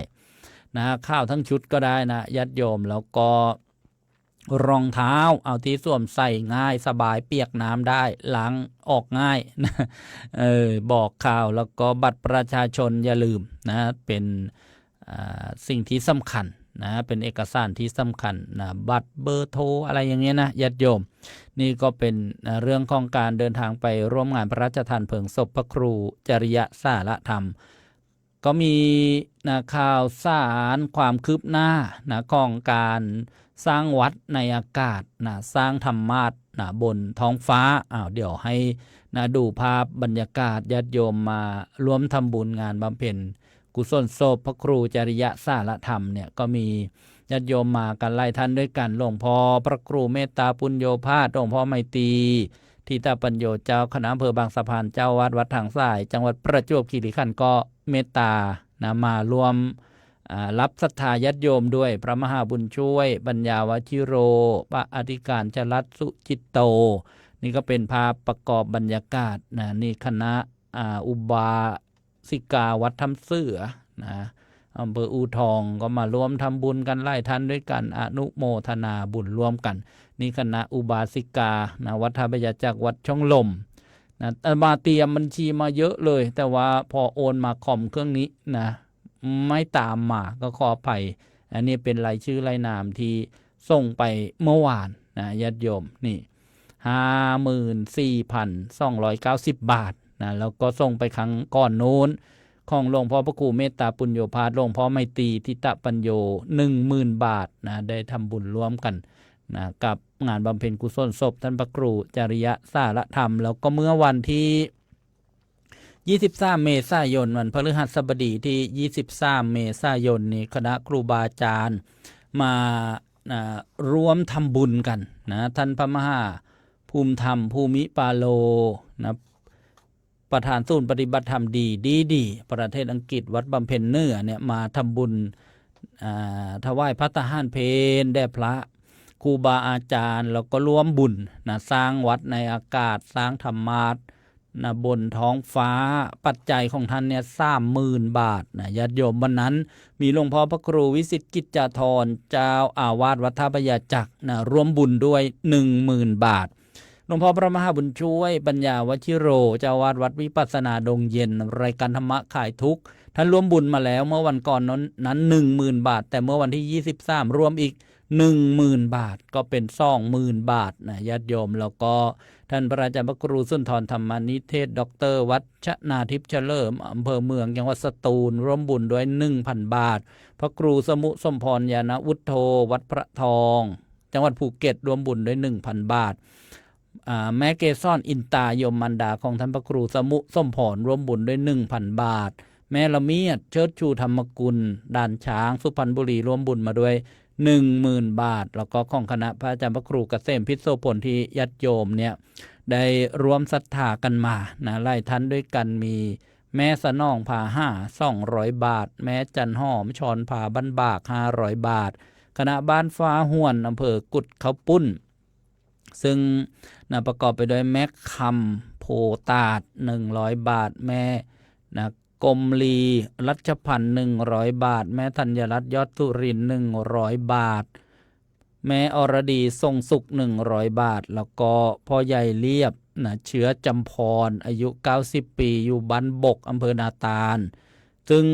นะข้าวทั้งชุดก็ได้นะญาติโยมแล้วก็รองเท้าเอาที่สวมใส่ง่ายสบายเปียกน้ำได้ล้างออกง่ายนะบอกข่าวแล้วก็บัตรประชาชนอย่าลืมนะเป็นสิ่งที่สำคัญนะเป็นเอกสารที่สำคัญนะบัตรเบอร์โทรอะไรอย่างเงี้ยนะญาติโยมนี่ก็เป็นเรื่องของการเดินทางไปร่วมงานพระราชทานเพลิงศพพระครูจริยสารธรรมก็มีนะข่าวสารความคืบหน้านะของการสร้างวัดในอากาศนะสร้างธรรมาสน์นะบนท้องฟ้าเดี๋ยวให้นะดูภาพบรรยากาศญาติโยมมาร่วมทำบุญงานบำเพ็ญกุศลศพพระครูจริยสารธรรมเนี่ยก็มีญาติโยมมากันหลายท่านด้วยกันหลวงพ่อพระครูเมตตาปุญโญภาสหลวงพ่อไมตรีทิตาปัญโยเจ้าคณะอำเภอบางสะพานเจ้าวัดทางสายจังหวัดประจวบคีรีขันธ์ก็เมตตานะมารวมรับศรัทธาญาติโยมด้วยพระมหาบุญช่วยปัญญาวชิโรพระอธิการจรัสสุจิตโตนี่ก็เป็นภาพประกอบบรรยากาศนะนี่คณะอุบาสิกาวัดถ้ำเสือนะอำเภออูทองก็มาร่วมทำบุญกันหลายท่านด้วยกันอนุโมทนาบุญร่วมกันนี่คณะอุบาสิกานะวัดท่าพระยาจากวัดช่องลมนะมาเตรียมบัญชีมาเยอะเลยแต่ว่าพอโอนมาคอมเครื่องนี้นะไม่ตามมาก็ขออภัยอันนี้เป็นรายชื่อรายนามที่ส่งไปเมื่อวานนะญาติโยมนี่ 54,290 บาทนะแล้วก็ส่งไปครั้งก่อนโน้นของหลวงพ่อพระครูเมตตาปุญโญภาสหลวงพ่อไมตรีทิตปัญโย 10,000 บาทนะได้ทำบุญร่วมกันนะกับงานบำเพ็ญกุศลศพท่านพระครูจริยสารธรรมแล้วก็เมื่อวันที่23 เมษายนวันพฤหัสบดีที่23 เมษายนนี้คณะครูบาอาจารย์มาร่วมทำบุญกันนะท่านพระมหาภูมิธรรมภูมิปาโลนะประธานศูนย์ปฏิบัติธรรมดีประเทศอังกฤษวัดบำเพ็ญเนื้อเนี่ยมาทำบุญถวายพระทหารเพลแด่พระครูบาอาจารย์แล้วก็ร่วมบุญนะสร้างวัดในอากาศสร้างธรรมาสน์นะบนท้องฟ้าปัจจัยของท่านเนี่ย 30,000 บาทนะญาติโยมวันนั้นมีหลวงพ่อพระครูวิสิทธิกิจจาธรเจ้าอาวาสวัดท่าพระยาจักรนะร่วมบุญด้วย 10,000 บาทหลวงพ่อพระมหาบุญช่วยปัญญาวชิโรเจ้าวาดวัดวิปัสสนาดงเย็นรายการธรรมะขายทุกข์ท่านร่วมบุญมาแล้วเมื่อวันก่อนนั้น 10,000 บาทแต่เมื่อวันที่23รวมอีก 10,000 บาทก็เป็น 20,000 บาทนะญาติโยมแล้วก็ท่านพระอาจารย์พระครูสุนทรธรรมนิเทศดร.วัชนาทิพย์เฉลิมอำเภอเมืองจังหวัดสตูลร่วมบุญด้วย 1,000 บาทพระครูสมุสมพรญาณวุฒโธวัดพระทองจังหวัดภูเก็ตร่วมบุญด้วย 1,000 บาทแม่เกซ่อนอินตายมมันดาของท่านพระครูสมุสมพรร่วมบุญด้วย 1,000 บาทแม่ละเมียดเชิดชูธรรมกุลด่านช้างสุพรรณบุรีร่วมบุญมาด้วย 10,000 บาทแล้วก็ของคณะพระอาจารย์พระครูเกษมพิษโสพลที่ญาติโยมเนี่ยได้ร่วมศรัทธากันมานะหลายท่านด้วยกันมีแม่สนองผาห้า200 บาทแม่จันหอมชอนผาบ้านบาก500 บาทคณะบ้านฟ้าห้วนอำเภอกุดเขาปุ้นซึ่งนะประกอบไปด้วยแม่คำโพตาด100 บาทแม่นะกรมลีรัชพันธ์100 บาทแม่ธัญรัตน์ยอดสุรินทร์100 บาทแม่อรดีทรงสุข100 บาทแล้วก็พ่อใหญ่เรียบนะเชื้อจำพรอายุ90 ปีอยู่บ้านบกอำเภอนาตาลซึ่ง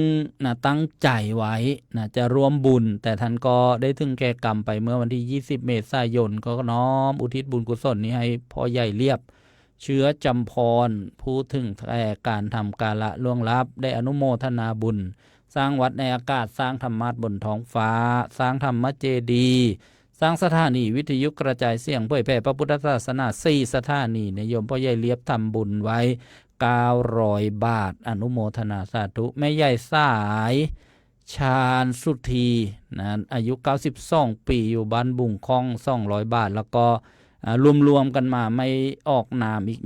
นะตั้งใจไว้นะจะร่วมบุญแต่ท่านก็ได้ถึงแก่กรรมไปเมื่อวันที่20 เมษายนก็น้อมอุทิศบุญกุศลนี้ให้พ่อใหญ่เรียบเชื้อจำพรผู้ถึงแก่การทำกาละล่วงลับได้อนุโมทนาบุญสร้างวัดในอากาศสร้างธรรมาสน์บนท้องฟ้าสร้างธรรมเจดีย์ สร้างสถานีวิทยุกระจายเสียงเผยแผ่พระพุทธศาสนา4สถานีนิยมพ่อใหญ่เลียบทำบุญไว้900 บาทอนุโมทนาสาธุแม่ใหญ่สายชาญสุธีนะอายุ92 ปีอยู่บ้านบุงคอง200 บาทแล้วก็รวมๆกันมาไม่ออกนามอีก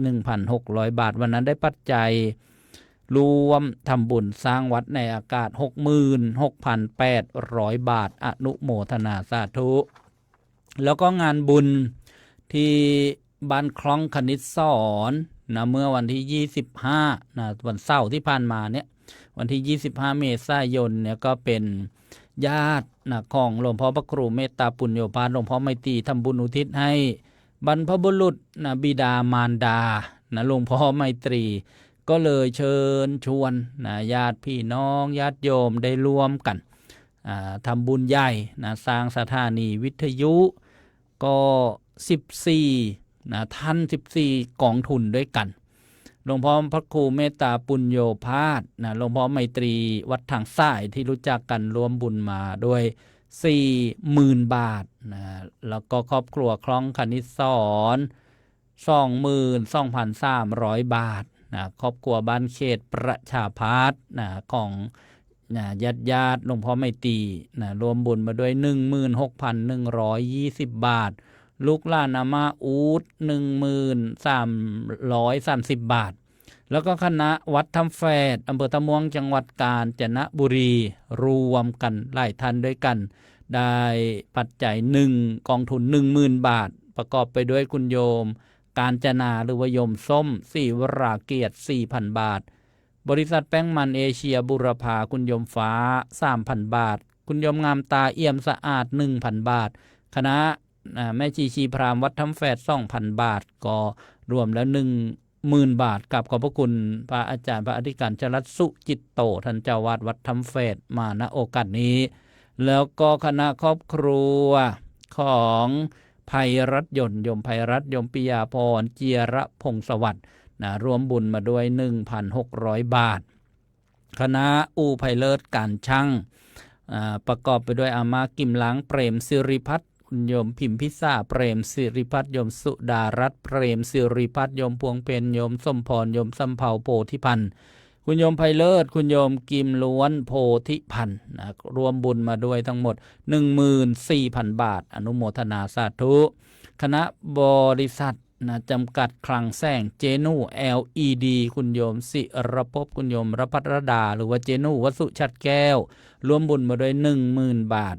1,600 บาทวันนั้นได้ปัจจัยรวมทำบุญสร้างวัดในอากาศ 66,800 บาทอนุโมทนาสาธุแล้วก็งานบุญที่บ้านคลองคณิตสอนนะเมื่อวันที่25นะวันเสาร์ที่ผ่านมาเนี่ยวันที่25เมษายนเนี่ยก็เป็นญาตินะของหลวงพ่อพระครูเมตตาปุญโญภาสหลวงพ่อไมตรีทำบุญอุทิศให้บรรพบุรุษนะบิดามารดานะหลวงพ่อไมตรีก็เลยเชิญชวนนะญาติพี่น้องญาติโยมได้ร่วมกันทำบุญใหญ่นะสร้างสถานีวิทยุก็14นะท่าน14กองทุนด้วยกันหลวงพ่อพระครูเมตตาปุญโญภาสนะหลวงพ่อไมตรีวัดทางซ้ายที่รู้จักกันรวมบุญมาด้วย 40,000 บาทนะแล้วก็ครอบครัวคลองคณิตสอน 22,300 บาทนะครอบครัวบ้านเขตประชาพาสนะของญาติหลวงพ่อไมตรีนะรวมบุญมาด้วย 16,120 บาทลูกหลานอามาอูด 1,330 บาทแล้วก็คณะวัดทำแฝดอำเภอตะม่วงจังหวัดกาญจนบุรีรวมกันหลายท่านด้วยกันได้ปัจจัย1กองทุน 10,000 บาทประกอบไปด้วยคุณโยมกาญจนาหรือว่าโยมส้มศรีวราเกียรติ 4,000 บาทบริษัทแป้งมันเอเชียบุรพาคุณโยมฟ้า 3,000 บาทคุณโยมงามตาเอี่ยมสะอาด 1,000 บาทคณะแม่ชีพราหมณ์วัดทำแฝด 2,000 บาทก็รวมแล้ว 10,000 บาทกับขอบพระคุณพระอาจารย์พระอธิการจรัสสุจิตโตท่านเจ้าวาดวัดทำแฝดมาณโอกาสนี้แล้วก็คณะครอบครัวของภัยรัตน์ยนต์ยมภัยรัตน์ยมปิยาพรเจียระพงศ์สวัสดิ์นะรวมบุญมาด้วย 1,600 บาทคณะอูไพเลิศการช่างประกอบไปด้วยอามากิมล้างเปรมสิริพัฒน์คุณโยมพิมพิซ่าเปรมสิริพัฒน์โยมสุดารัตน์เปรมสิริพัฒน์โยมพวงเพนโยมสมพรโยมสำเภาโพธิพันธ์คุณโยมไพเลิศคุณโยมกิมล้วนโพธิพันธ์นะรวมบุญมาด้วยทั้งหมด 14,000 บาทอนุโมทนาสาธุคณะบริษัทนะจำกัดคลังแสงเจนู LED คุณโยมสิรภพคุณโยมรพัทรดาหรือว่าเจนูวสุชัดแก้วรวมบุญมาด้วย 10,000 บาท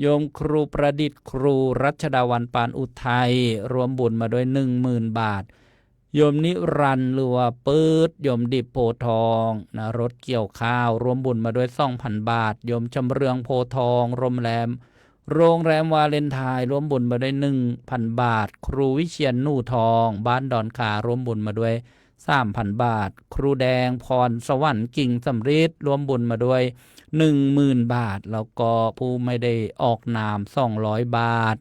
โยมครูประดิษฐ์ครูรัชดาวันปานอุทัยรวมบุญมาด้วย 10,000 บาทโยมนิรันดร์หรือว่าปื๊ดโยมดิบโพทองนะรถเกี่ยวข้าวรวมบุญมาด้วย 2,000 บาทโยมจำเรืองโพทองโรงแรมวาเลนไทน์รวมบุญมาด้วย 1,000 บาทครูวิเชียรนู่ทองบ้านดอนขารวมบุญมาด้วย 3,000 บาทครูแดงพรสวรรค์กิ่งสำริดรวมบุญมาด้วย 10,000 บาทแล้วก็ผู้ไม่ได้ออกนาม200 บาท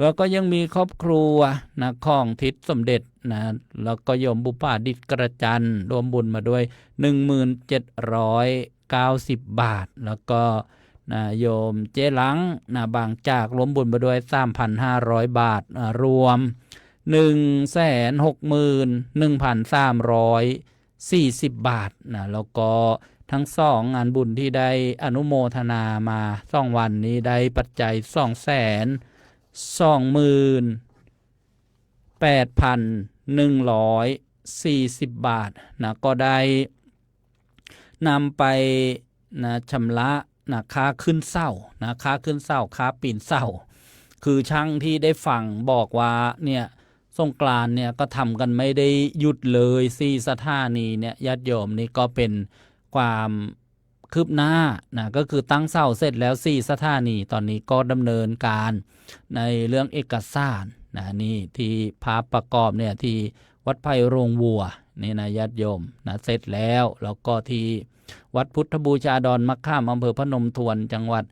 แล้วก็ยังมีครอบครัวนะของทิศสมเด็จนะแล้วก็โยมบุปผาดิษฐ์กระจันรวมบุญมาด้วย 1790 บาทแล้วก็นะโยมเจลังนะบางจากรวมบุญมาด้วย 3,500 บาทรวม 161,340 บาทนะแล้วก็ทั้ง2งานบุญที่ได้อนุโมทนามา2วันนี้ได้ปัจจัย 228,140 บาทนะก็ได้นำไปนะชำระนะค่าขึ้นเสานะค่าขึ้นเสาค่าปีนเสาคือช่างที่ได้ฟังบอกว่าเนี่ยสงกรานต์เนี่ยก็ทำกันไม่ได้หยุดเลย4สถานีเนี่ยญาติโยมนี่ก็เป็นความคืบหน้านะก็คือตั้งเสาเสร็จแล้ว4สถานีตอนนี้ก็ดำเนินการในเรื่องเอกสารนะนี่ที่ภาพประกอบเนี่ยที่วัดไผ่โรงวัวนี่นะญาติโยมนะเสร็จแล้วก็ที่วัดพุทธบูชาดอนมะข้ามอำเภอพนมทวนจังหวัด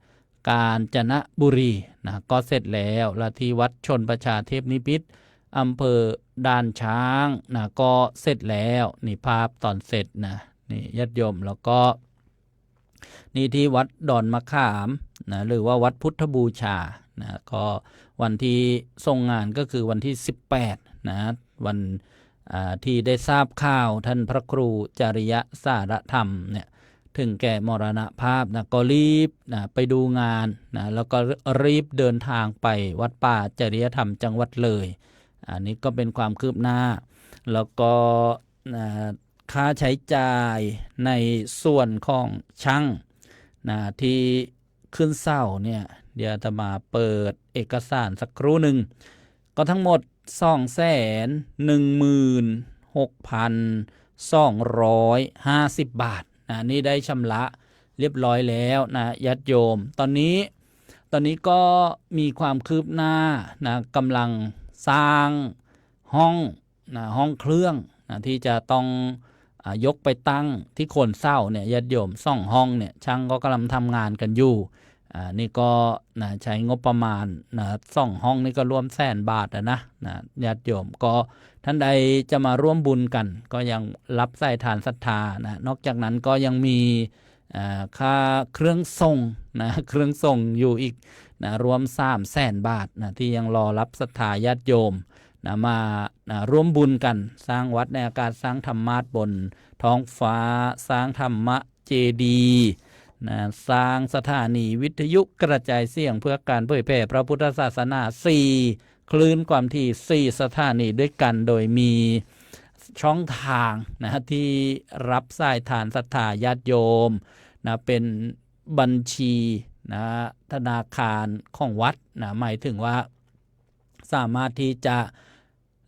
กาญจนบุรีนะก็เสร็จแล้วและที่วัดชนประชาเทพนิพิตอำเภอด่านช้างนะก็เสร็จแล้วนี่ภาพตอนเสร็จนะนี่ญาติโยมแล้วก็นี่ที่วัดดอนมะขาม นะหรือว่าวัดพุทธบูชานะก็วันที่ส่งงานก็คือวันที่18นะวันที่ได้ทราบข่าวท่านพระครูจริยสารธรรมเนี่ยถึงแก่มรณภาพนะก็รีบนะไปดูงานนะแล้วก็รีบเดินทางไปวัดป่าจริยธรรมจังหวัดเลยอันนี้ก็เป็นความคืบหน้าแล้วก็ค่าใช้จ่ายในส่วนของช่างนะที่ขึ้นเศร้าเนี่ยเดี๋ยวจะมาเปิดเอกสารสักครู่หนึ่งก็ทั้งหมด 216,250 บาทนะนี่ได้ชำระเรียบร้อยแล้วนะญาติโยมตอนนี้ก็มีความคืบหน้านะกำลังสร้างห้องเครื่องนะที่จะต้องยกไปตั้งที่โคนเศร้าเนี่ยญาติโยม2ห้องเนี่ยช่างก็กำลังทำงานกันอยู่นี่ก็นะใช้งบประมาณนะ2ห้องนี่ก็รวม100,000 บาทนะญาติโยมก็ท่านใดจะมาร่วมบุญกันก็ยังรับใส่ทานศรัทธานะนอกจากนั้นก็ยังมีค่าเครื่องส่งนะเครื่องส่งอยู่อีกนะรวม300,000 บาทนะที่ยังรอรับศรัทธาญาติโยมนะมาร่วมบุญกันสร้างวัดในอากาศสร้างธรรมาสน์บนท้องฟ้าสร้างธรรมเจดีย์นะสร้างสถานีวิทยุกระจายเสียงเพื่อการเผยแผ่พระพุทธศาสนา4คลื่นความถี่4สถานีด้วยกันโดยมีช่องทางนะที่รับสายทานศรัทธาญาติโยมนะเป็นบัญชีนะธนาคารของวัดนะหมายถึงว่าสามารถที่จะ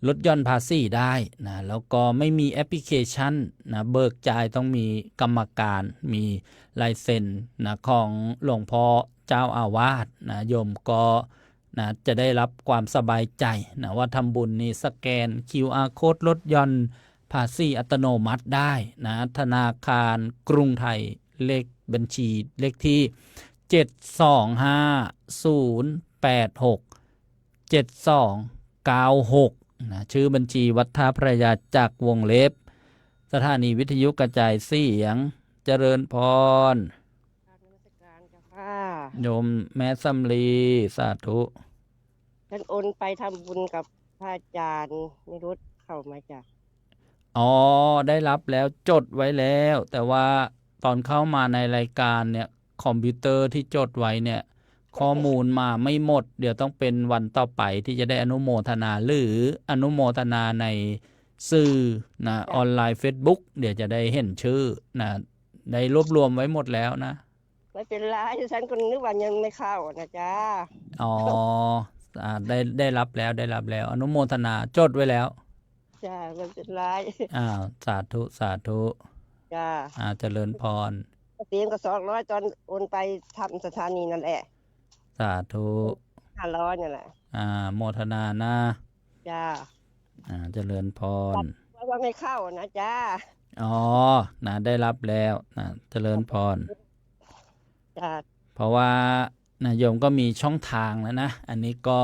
ลดหย่อนภาษีได้นะแล้วก็ไม่มีแอปพลิเคชันนะเบิกจ่ายต้องมีกรรมการมีลายเซ็นนะของหลวงพ่อเจ้าอาวาสนะโยมก็นะจะได้รับความสบายใจนะว่าทำบุญนี่สแกน QR Code ลดหย่อนภาษีอัตโนมัติได้นะธนาคารกรุงไทยเลขบัญชีเลขที่725-086-7296นะชื่อบัญชีวัดท่าพระยาจักรวงเล็บสถานีวิทยุกระจายเสียงเจริญพรโยมแม่สำลีสาธุฉันโอนไปทำบุญกับพระอาจารย์นิรุตเข้ามาจ้ะอ๋อได้รับแล้วจดไว้แล้วแต่ว่าตอนเข้ามาในรายการเนี่ยคอมพิวเตอร์ที่จดไว้เนี่ยข้อมูลมาไม่หมดเดี๋ยวต้องเป็นวันต่อไปที่จะได้อนุโมทนาหรืออนุโมทนาในสื่อนะออนไลน์ Facebook เดี๋ยวจะได้เห็นชื่อนะได้รวบรวมไว้หมดแล้วนะไม่เป็นไรฉันก็นึกว่ายังไม่เข้านะจ๊ะอ๋อได้รับแล้วอนุโมทนาจดไว้แล้วจ้าไม่เป็นไรสาธุจ้าเจริญพรเสียงก็200ตอนโอนไปทำสถานีนั่นแหละสาธุ500นี่แหละโมทนานะจ้าเจริญพรว่าไม่เข้านะจ้าอ๋อนะได้รับแล้วนะเจริญพรจ้าเพราะว่านะโยมก็มีช่องทางแล้วนะอันนี้ก็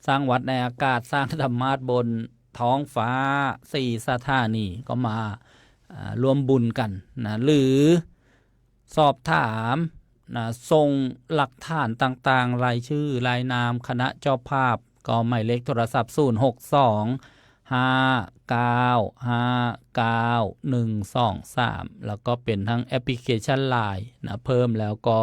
สร้างวัดในอากาศสร้างธรรมาสน์บนท้องฟ้า4สถานีก็มารวมบุญกันนะหรือสอบถามนะส่งหลักฐานต่างๆรายชื่อรายนามคณะเจ้าภาพก็หมายเลขโทรศัพท์062-5959123แล้วก็เป็นทั้งแอปพลิเคชัน LINE นะเพิ่มแล้วก็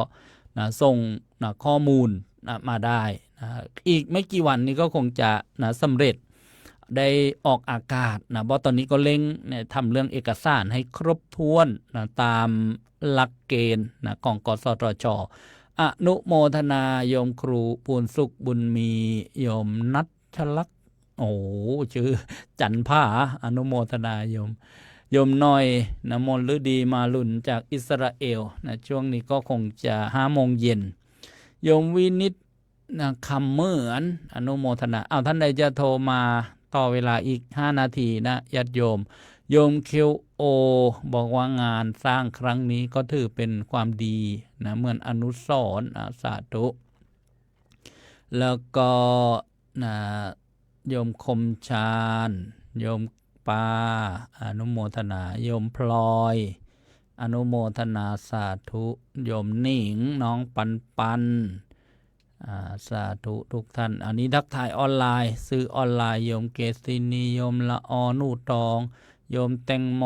นะส่งนะข้อมูลนะมาได้นะอีกไม่กี่วันนี้ก็คงจะนะสำเร็จได้ออกอากาศนะเพราะตอนนี้ก็เร่งเนี่ยทำเรื่องเอกสารให้ครบถ้วนนะตามหลักเกณฑ์นะของกสทช.อนุโมทนาโยมครูปูนสุขบุญมีโยมนัทลักษณ์โอ้ชื่อจันผาอนุโมทนาโยมน้อยนะมนฤดีมาลุนจากอิสราเอลนะช่วงนี้ก็คงจะ5 โมงเย็นโยมวินิตนะคำเหมือนอนุโมทนาท่านใดจะโทรมาต่อเวลาอีก5 นาทีนะญาติโยมคิวโอบอกว่างานสร้างครั้งนี้ก็ถือเป็นความดีนะเหมือนอนุสรณ์สาธุแล้วก็นะโยมคมชาญโยมปาอนุโมทนาโยมพลอย อนุโมทนาสาธุโยมหนิงน้องปันปันสาธุทุกท่านอันนี้ทักทายออนไลน์ซื้อออนไลน์โยมเกษินีโยมละออนูตองโยมแตงโม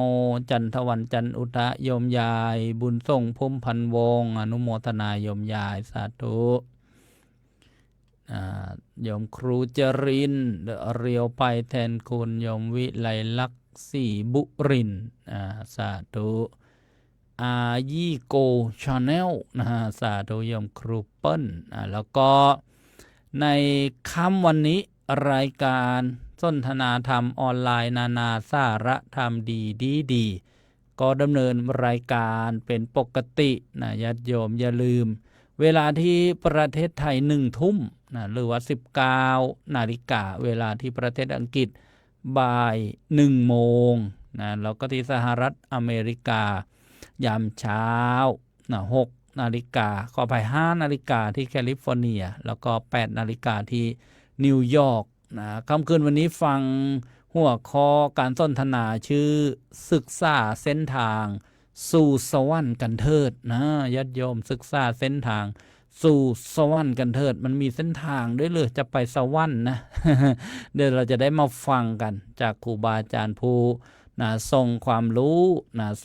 จันทวันจันอุทะโยมยายบุญส่งพุ่มพันวงอนุโมทนาโยมยายสาธุโยมครูจรินเรียวไปแทนคุณโยมวิไลลักษณ์ศรีบุรินทร์สาธุยี่โกชาแนลสาธุโยมครูเปิ้ลแล้วก็ในค่ำวันนี้รายการสนทนาธรรมออนไลน์นานาสาระธรรมดีก็ดำเนินรายการเป็นปกตินะญาติโยมอย่าลืมเวลาที่ประเทศไทย1 ทุ่มหรือว่า19 นาฬิกาเวลาที่ประเทศอังกฤษบ่าย1 โมงแล้วก็ที่สหรัฐอเมริกายามเช้า6 นาฬิกาขอไป5 นาฬิกาที่แคลิฟอร์เนียแล้วก็8 นาฬิกาที่นิวยอร์กค่ำคืนวันนี้ฟังหัวข้อการสนทนาชื่อศึกษาเส้นทางสู่สวรรค์กันเถิดญาติโยมศึกษาเส้นทางสู่สวรรค์กันเถิดมันมีเส้นทางด้วยเลยจะไปสวรรค์นะ เดี๋ยวเราจะได้มาฟังกันจากครูบาอาจารย์ผู้ทรงความรู้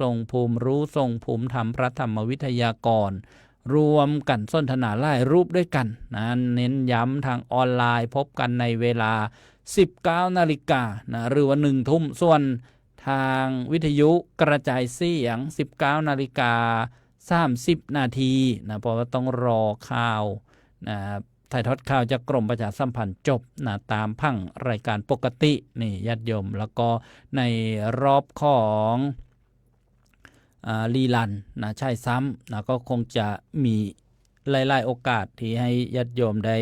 ทรงภูมิรู้ทรงภูมิธรรมพระธรรมวิทยากรรวมกันสนทนาหลายรูปด้วยกันเน้นย้ำทางออนไลน์พบกันในเวลา19 นาฬิกาหรือว่า1 ทุ่มส่วนทางวิทยุกระจายเสียง19 นาฬิกา30 นาทีเพราะว่าต้องรอข่าวถ่ายทอดข่าวจากกรมประชาสัมพันธ์จบตามพังรายการปกตินี่ญาติโยมแล้วก็ในรอบของรีลันใช่ซ้ำก็คงจะมีหลายๆโอกาสที่ให้ญาติโยมได้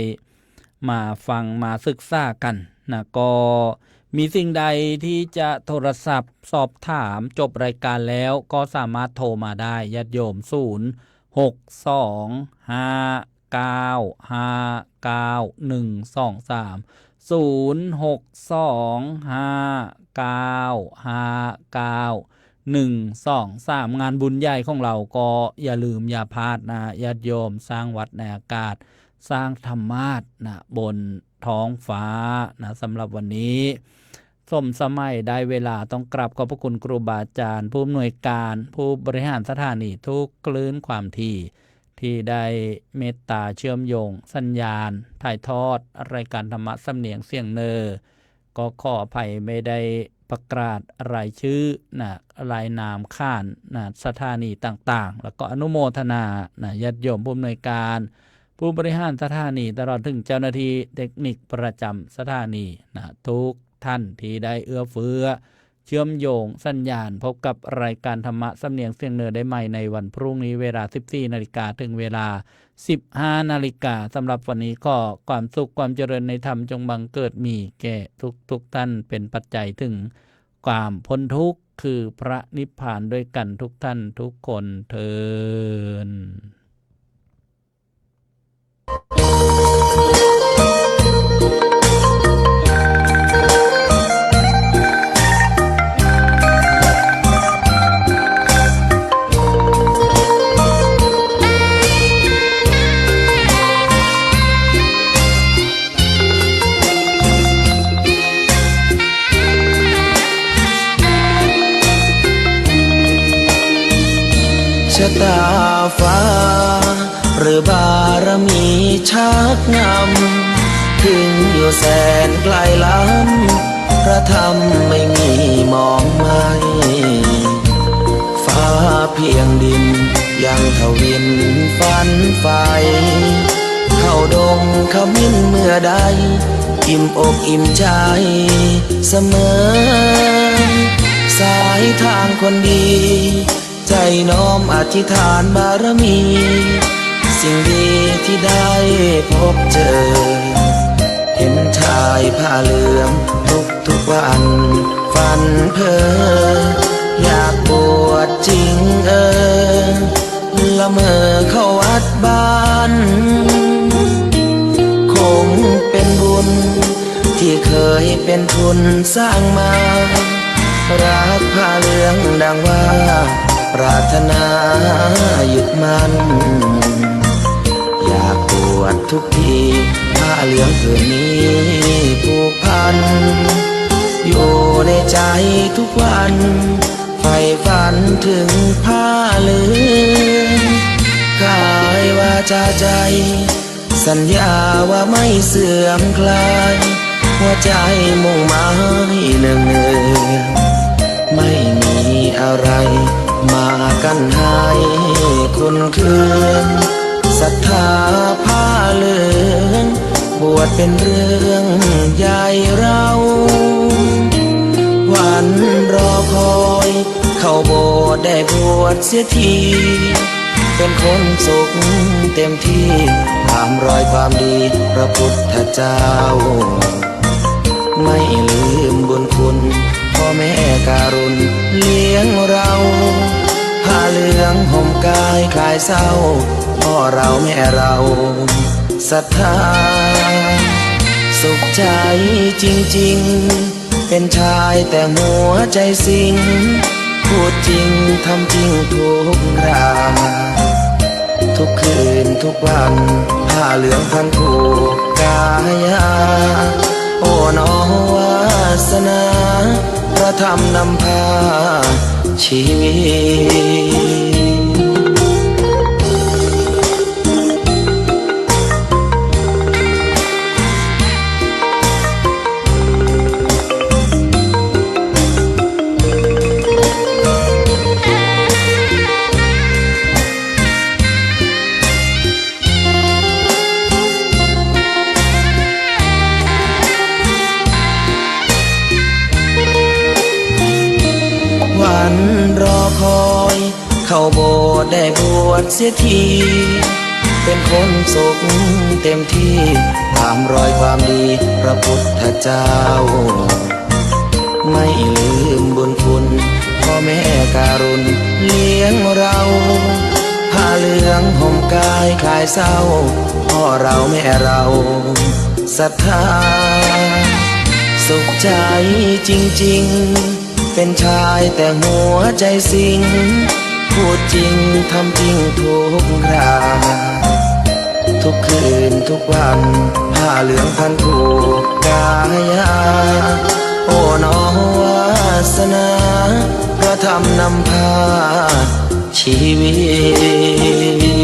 มาฟังมาศึกษากันก็มีสิ่งใดที่จะโทรศัพท์สอบถามจบรายการแล้วก็สามารถโทรมาได้ญาติโยม062595123 งานบุญใหญ่ของเราก็อย่าลืมอย่าพลาดญาติโยมสร้างวัดในอากาศสร้างธรรมาสบนท้องฟ้าสำหรับวันนี้สมัยได้เวลาต้องกราบขอบพระคุณครูบาอาจารย์ผู้อำนวยการผู้บริหารสถานีทุกคลื่นความที่ได้เมตตาเชื่อมโยงสัญญาณถ่ายทอดรายการธรรมะสำเนียงเสียงเนอก็ขออภัยไม่ได้ประกาศรายชื่อรายนามข้านสถานีต่างๆแล้วก็อนุโมทนาญาติโยมผู้อำนวยการผู้บริหารสถานีตลอดถึงเจ้าหน้าที่เทคนิคประจำสถานีทุกท่านที่ได้เอื้อเฟื้อเชื่อมโยงสัญญาณพบกับรายการธรรมะสำเนียงเสียงเหนือได้ใหม่ในวันพรุ่งนี้เวลา 14 นาฬิกาถึงเวลา 15 นาฬิกาสำหรับวันนี้ก็ความสุขความเจริญในธรรมจงบังเกิดมีแก่ทุกท่านเป็นปัจจัยถึงความพ้นทุกข์คือพระนิพพานด้วยกันทุกท่านทุกคนเทอญชะตาฟ้าหรือบารมีชักนำถึงอยู่แสนไกลล้ำพระธรรมไม่มีมองไม่ฟ้าเพียงดินยังทวินฝันไฟเข้าดงขมิ้นเมื่อใดอิ่มอกอิ่มใจเสมอสายทางคนดีใจน้อมอธิษฐานบารมีสิ่งดีที่ได้พบเจอเห็นชายผ้าเหลืองทุกวันฝันเพ้ออยากบวชจริงละเมอเข้าวัดบ้านคงเป็นบุญที่เคยเป็นทุนสร้างมารักผ้าเหลืองดังว่า รารถนายึดมั่นอยากบวชทุกทีผ้าเหลืองผืนนี้ผูกพันอยู่ในใจทุกวันใฝ่ฝันถึงผ้าเหลืองกายวาจาใจสัญญาว่าไม่เสื่อมคลายหัวใจมุ่งหมายเนืองไม่มีอะไรมากันให้คุณคืนศรัทธาผ้าเหลืองบวชเป็นเรื่องใหญ่เราวันรอคอยเข้าโบสถ์ได้บวชเสียทีเป็นคนสุขเต็มที่ตามรอยความดีพระพุทธเจ้าไม่ลืมบุญคุณพ่อแม่การุณเลี้ยงเราผ้าเหลืองห่มกายคลายเศร้าพ่อเราแม่เราศรัทธาสุขใจจริงๆเป็นชายแต่หัวใจสิงพูดจริงทำจริงทุกราทุกคืนทุกวันผ้าเหลืองพันผูกกายาโอ้น้อวาสนาพระธรรมนำพาชีวิตวันรอคอยเข้าโบสถ์ได้บวชเสียทีเป็นคนสุขเต็มที่ตามรอยความดีพระพุทธเจ้าไม่ลืมบุญคุณพ่อแม่การุณเลี้ยงเราผ้าเหลืองห่มกายคลายเศร้าพ่อเราแม่เราศรัทธาสุขใจจริงๆเป็นชายแต่หัวใจสิงพูดจริงทำจริงทุกราทุกคืนทุกวันผ้าเหลืองพันผูกกายาโอ้น้อวาสนาพระธรรมนำพาชีวิต